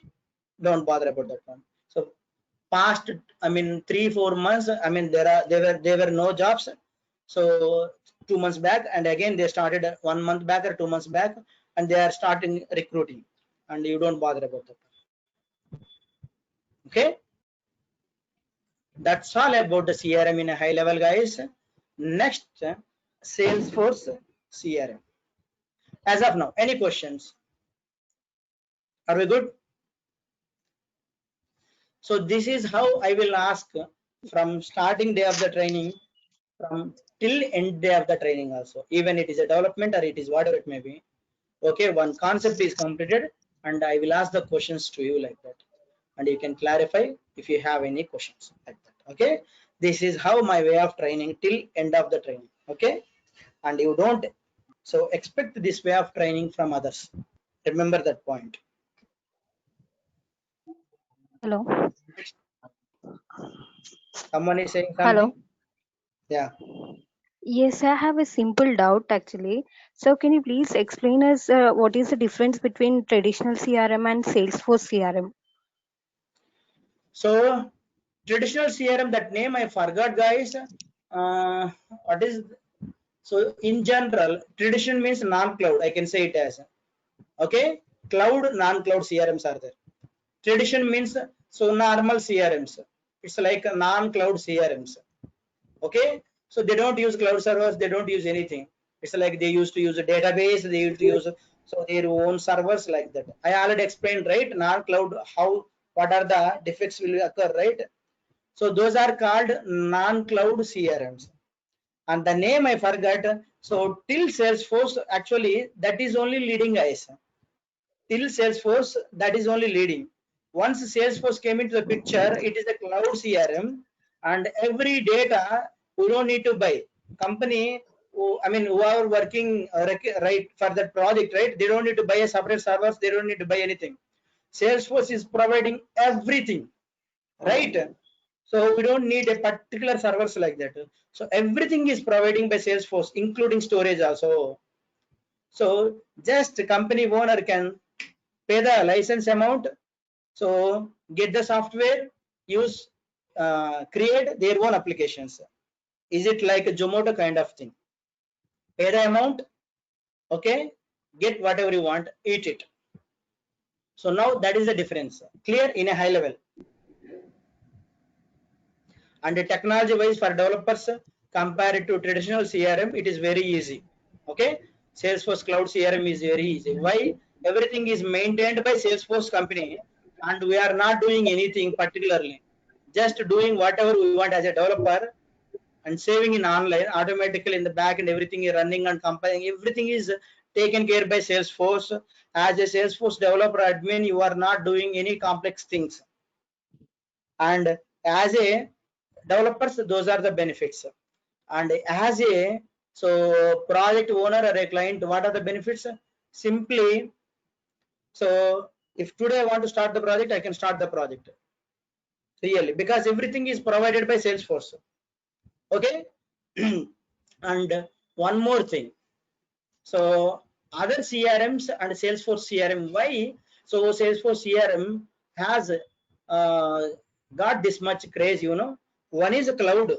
don't bother about that one. So past, I mean, 3-4 months, I mean, there were no jobs. So 2 months back, and again they started 1 month back or 2 months back, and they are starting recruiting, and you don't bother about that. Okay, that's all about the CRM in a high level, guys. Next, Salesforce CRM. As of now, any questions? Are we good? So this is how I will ask from starting day of the training, from till end day of the training also, even it is a development or it is whatever it may be. Okay, one concept is completed and I will ask the questions to you like that, and you can clarify if you have any questions like that. Okay, this is how my way of training till end of the training. Okay, and you don't so expect this way of training from others. Remember that point. Hello. Someone is saying something. Hello. Yeah. Yes, I have a simple doubt actually. So can you please explain us what is the difference between traditional CRM and Salesforce CRM? So traditional CRM, that name I forgot, guys. What is, so in general, tradition means non-cloud. I can say it as, okay, cloud, non-cloud CRMs are there. Tradition means, so normal CRMs. It's like a non-cloud CRMs. Okay, so they don't use cloud servers, they don't use anything. It's like they used to use a database, they used to use so their own servers like that. I already explained, right? Non-cloud, how what are the defects will occur, right? So those are called non-cloud CRMs. And the name I forgot. So till Salesforce, actually that is only leading, guys. Till Salesforce, that is only leading. Once Salesforce came into the picture, it is a cloud CRM, and every data we don't need to buy. Company, I mean, who are working right for that project, right? They don't need to buy a separate servers. They don't need to buy anything. Salesforce is providing everything, right? So we don't need a particular servers like that. So everything is providing by Salesforce, including storage also. So just company owner can pay the license amount, so get the software, use, create their own applications. Is it like a Zomato kind of thing? Pay the amount, okay, get whatever you want, eat it. So now that is the difference, clear in a high level. And the technology wise for developers, compared to traditional CRM, it is very easy. Okay, Salesforce Cloud CRM is very easy. Why? Everything is maintained by Salesforce company, and we are not doing anything particularly, just doing whatever we want as a developer and saving in online automatically in the back, and everything is running and compiling. Everything is taken care by Salesforce. As a Salesforce developer admin, you are not doing any complex things. And as a developers, those are the benefits. And as a project owner or a client, what are the benefits? Simply, so if today I want to start the project, I can start the project really, because everything is provided by Salesforce. Okay. And one more thing, so other CRMs and Salesforce CRM, why? So Salesforce CRM has got this much craze, you know. One is a cloud.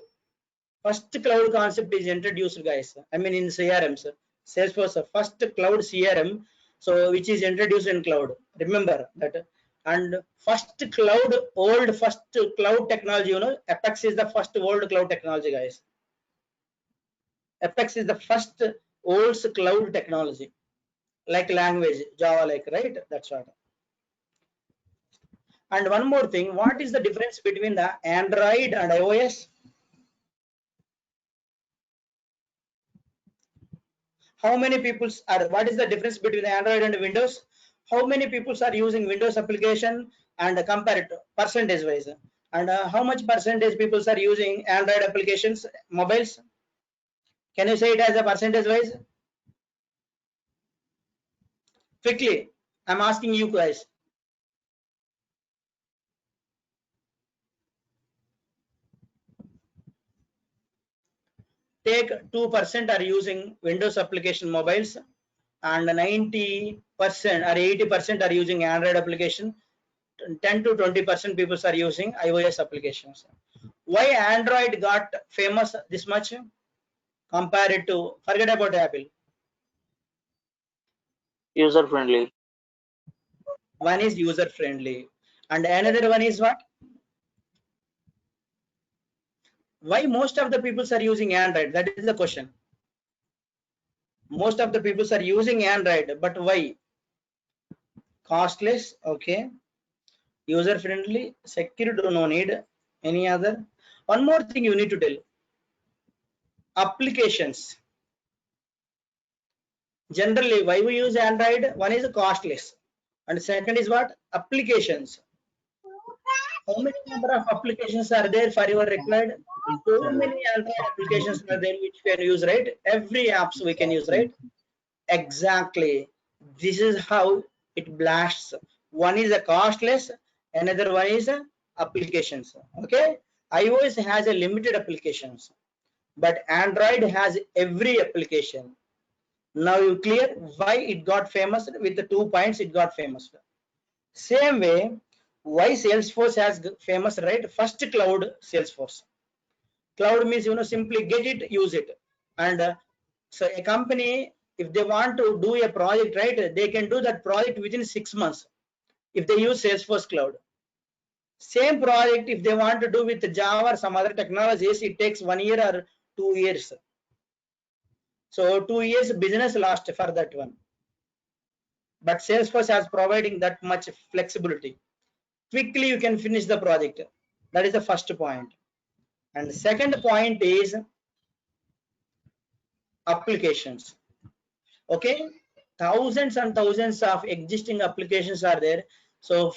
First cloud concept is introduced, guys. I mean in CRMs, Salesforce first cloud CRM, so which is introduced in cloud. Remember that. And first cloud technology, you know, Apex is the first old cloud technology, guys. Apex is the first old cloud technology, like language, Java, like, right? That's what. And one more thing, what is the difference between the Android and iOS? How many people are, what is the difference between Android and Windows? How many people are using Windows application, and compare it percentage wise? And how much percentage people are using Android applications, mobiles? Can you say it as a percentage wise? Quickly, I'm asking you guys. Take 2% are using Windows application mobiles, and 90% or 80% are using Android application. 10 to 20% people are using iOS applications. Why Android got famous this much compared to, forget about Apple? User friendly. One is user friendly, and another one is what? Why most of the people are using Android? That is the question. Most of the people are using Android, but why? Costless, okay. User friendly, secure, no need. Any other? One more thing you need to tell. Applications. Generally, why we use Android? One is costless, and second is what? Applications. How many number of applications are there for your required? So many Android applications are there which we can use, right? Every apps we can use, right? Exactly. This is how it blasts. One is a costless, another one is a applications. Okay. iOS has a limited applications, but Android has every application. Now you clear why it got famous? With the 2 points it got famous. Same way, why Salesforce has famous, right? First cloud, Salesforce. Cloud means, you know, simply get it, use it. And so a company, if they want to do a project, right, they can do that project within 6 months if they use Salesforce Cloud. Same project, if they want to do with Java or some other technologies, it takes 1 year or 2 years. So 2 years business lost for that one. But Salesforce has providing that much flexibility. quickly you can finish the project. That is the first point. And the second point is applications. Okay, thousands and thousands of existing applications are there. So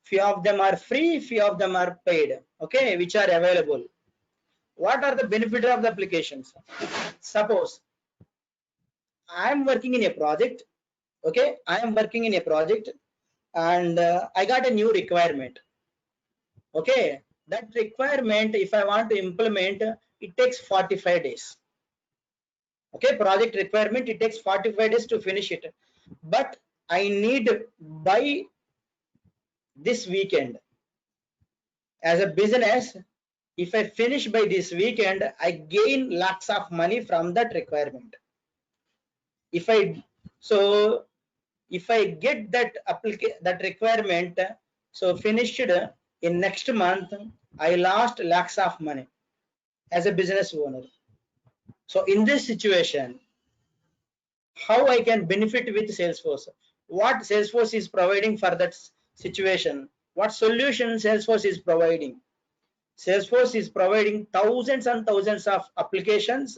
few of them are free, few of them are paid, okay, which are available. What are the benefits of the applications? Suppose I am working in a project, okay, I am working in a project, and I got a new requirement. Okay, that requirement, if I want to implement, it takes 45 days. Okay, project requirement, it takes 45 days to finish it, but I need by this weekend. As a business, if I finish by this weekend, I gain lots of money from that requirement. If I get that requirement, so finished in next month, I lost lakhs of money as a business owner. So in this situation, how I can benefit with Salesforce? What Salesforce is providing for that situation? What solution Salesforce is providing? Salesforce is providing thousands and thousands of applications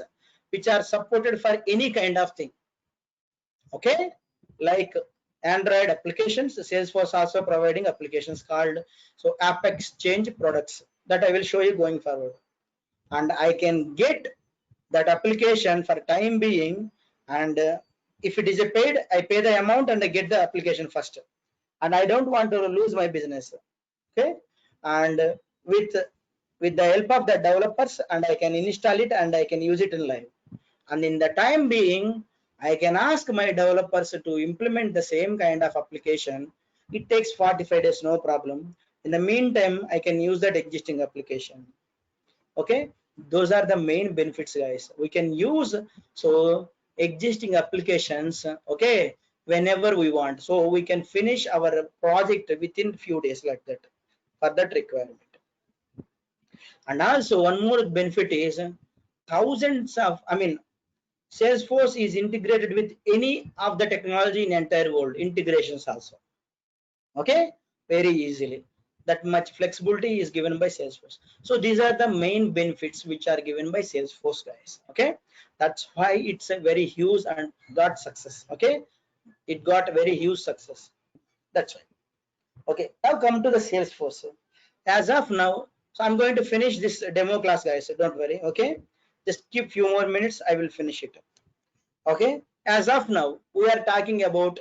which are supported for any kind of thing. Okay, like Android applications, Salesforce also providing applications called so App Exchange products that I will show you going forward. And I can get that application for time being, and if it is a paid, I pay the amount and I get the application first, and I don't want to lose my business. Okay, and with the help of the developers, and I can install it and I can use it in live, and in the time being I can ask my developers to implement the same kind of application. It takes 45 days, no problem. In the meantime, I can use that existing application. Okay, those are the main benefits, guys. We can use so existing applications, okay, whenever we want, so we can finish our project within few days, like that, for that requirement. And also one more benefit is thousands of, Salesforce is integrated with any of the technology in entire world, integrations also, okay, very easily. That much flexibility is given by Salesforce. So these are the main benefits which are given by Salesforce, guys. Okay, that's why it's a very huge and got success. Okay, it got very huge success. That's why. Okay, now come to the Salesforce. As of now, so I'm going to finish this demo class, guys. So don't worry. Okay, just keep few more minutes. I will finish it. Okay, as of now, we are talking about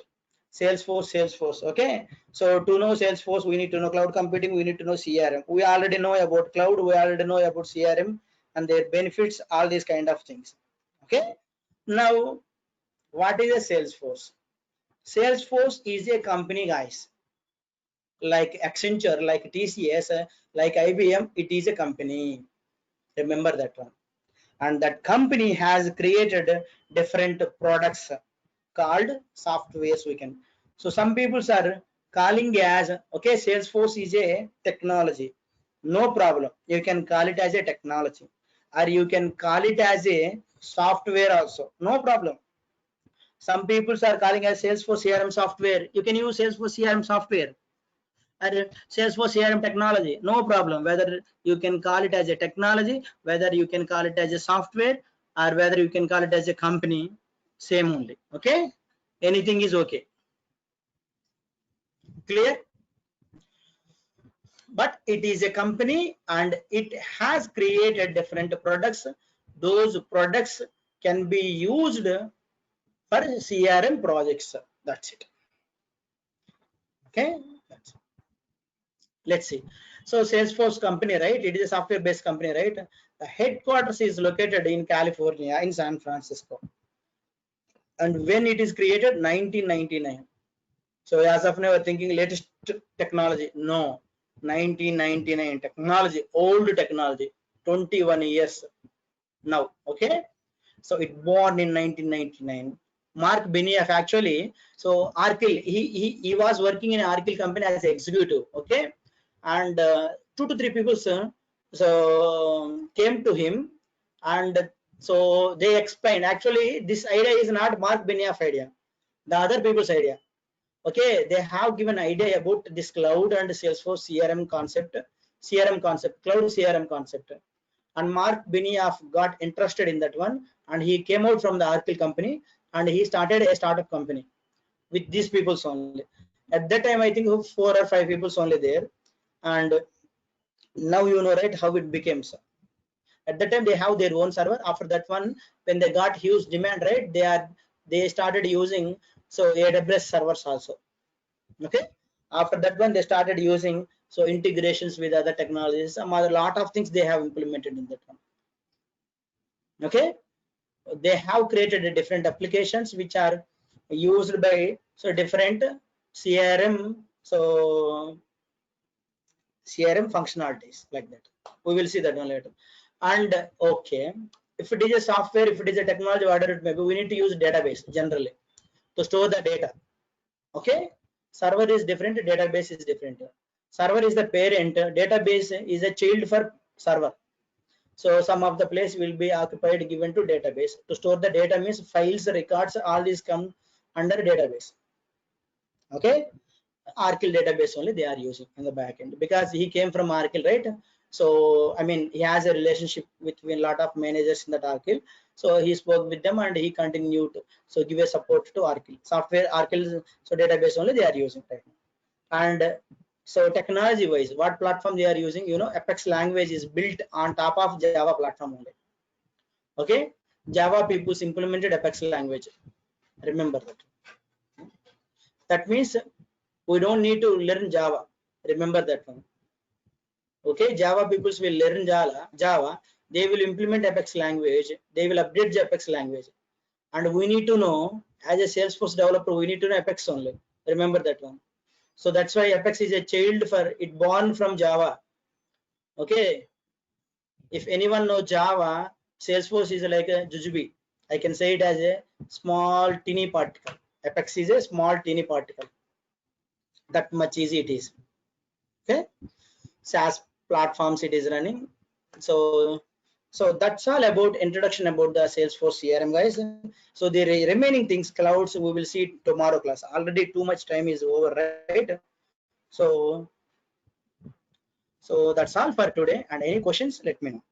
Salesforce. Okay, so to know Salesforce, we need to know cloud computing, we need to know CRM. We already know about cloud, we already know about CRM and their benefits, all these kind of things. Okay, now what is a Salesforce? Salesforce is a company, guys, like Accenture, like TCS, like IBM. It is a company, remember that one. And that company has created different products called softwares, we can. So some people are calling as, okay, Salesforce is a technology. No problem, you can call it as a technology, or you can call it as a software also, no problem. Some people are calling as Salesforce CRM software. You can use Salesforce CRM software or Salesforce CRM technology, no problem. Whether you can call it as a technology, whether you can call it as a software, or whether you can call it as a company, same only. Okay, anything is okay. Clear? But it is a company and it has created different products. Those products can be used for CRM projects. That's it. Okay, let's see. So Salesforce company, right? It is a software based company, right? The headquarters is located in California, in San Francisco. And when it is created, 1999. So as of now, we're thinking latest technology. No, 1999 technology, old technology, 21 years now. Okay, so it born in 1999. Mark Benioff, actually, so Arkell, he was working in an Arkell company as an executive. Okay, and 2 to 3 people so came to him, and so they explained, actually this idea is not Mark Benioff idea, the other people's idea. Okay, they have given idea about this cloud and Salesforce CRM concept, cloud CRM concept. And Mark Benioff got interested in that one, and he came out from the Oracle company and he started a startup company with these people only. At that time, I think 4 or 5 people only there, and now you know, right, how it became. So at that time they have their own server. After that one, when they got huge demand, right, they started using so AWS servers also. Okay, after that one they started using so integrations with other technologies, some other lot of things they have implemented in that one. Okay, they have created different applications which are used by so different CRM functionalities like that. We will see that one later. And okay, if it is a software, if it is a technology, whatever it may be, we need to use database generally to store the data. Okay, server is different, database is different. Server is the parent, database is a child for server. So some of the place will be occupied, given to database. To store the data means files, records, all these come under database. Okay, Oracle database only they are using in the backend because he came from Oracle, right? So I mean, he has a relationship with a lot of managers in that Oracle. So he spoke with them and he continued to so give a support to Oracle software. Oracle so database only they are using right now. And so technology wise, what platform they are using? You know, Apex language is built on top of Java platform only. Okay, Java people implemented Apex language. Remember that. That means we don't need to learn Java. Remember that one. Okay, Java peoples will learn Java. They will implement Apex language. They will update the Apex language. And we need to know, as a Salesforce developer, we need to know Apex only. Remember that one. So that's why Apex is a child for it, born from Java. Okay. If anyone knows Java, Salesforce is like a jujube. I can say it as a small teeny particle. Apex is a small teeny particle. That much easy it is. Okay, SaaS platforms it is running. So that's all about introduction about the Salesforce CRM, guys. So the remaining things, clouds, we will see tomorrow class. Already too much time is over, right? So that's all for today. And any questions, let me know.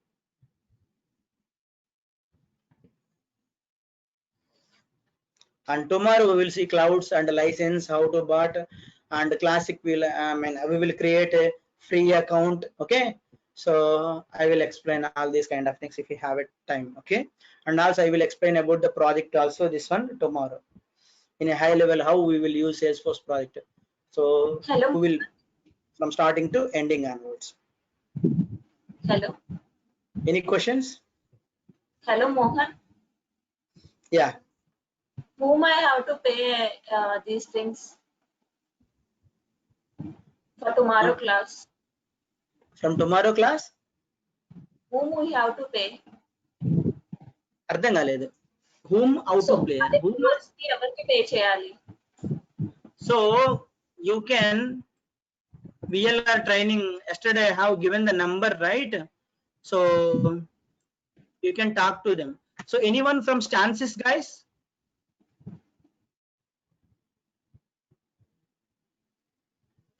And tomorrow we will see clouds and license, how to bought, and classic will we will create a free account. Okay, so I will explain all these kind of things if you have it time. Okay, and also I will explain about the project also, this one tomorrow in a high level, how we will use Salesforce project. So Hello. we will from starting to ending onwards. Hello. Any questions? Hello, Mohan. Yeah. Whom I have to pay these things for tomorrow class? From tomorrow class? Whom we have to pay? అర్థం కాలేదు. Whom out to play? Whom? ఎవరికి pay చేయాలి? So you can VLR training. Yesterday I have given the number, right? So you can talk to them. So anyone from Stances, guys?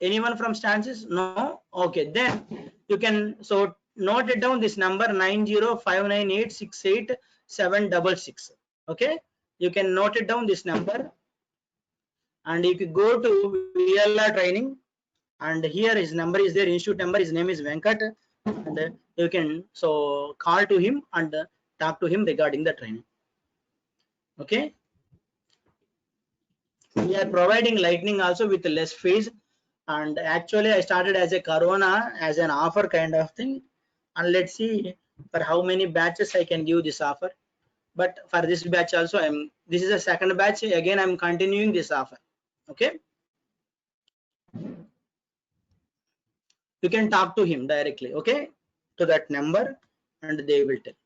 Anyone from Stances? No. Okay, then you can so note it down, this number 9059868766. Okay, you can note it down, this number, and you can go to VLR training, and here his number is there, institute number, his name is Venkat, and you can so call to him and talk to him regarding the training. Okay, we are providing lightning also with less fees, and actually I started as a corona as an offer kind of thing, and let's see for how many batches I can give this offer. But for this batch also, this is a second batch, again I'm continuing this offer. Okay, you can talk to him directly, okay, to that number, and they will tell.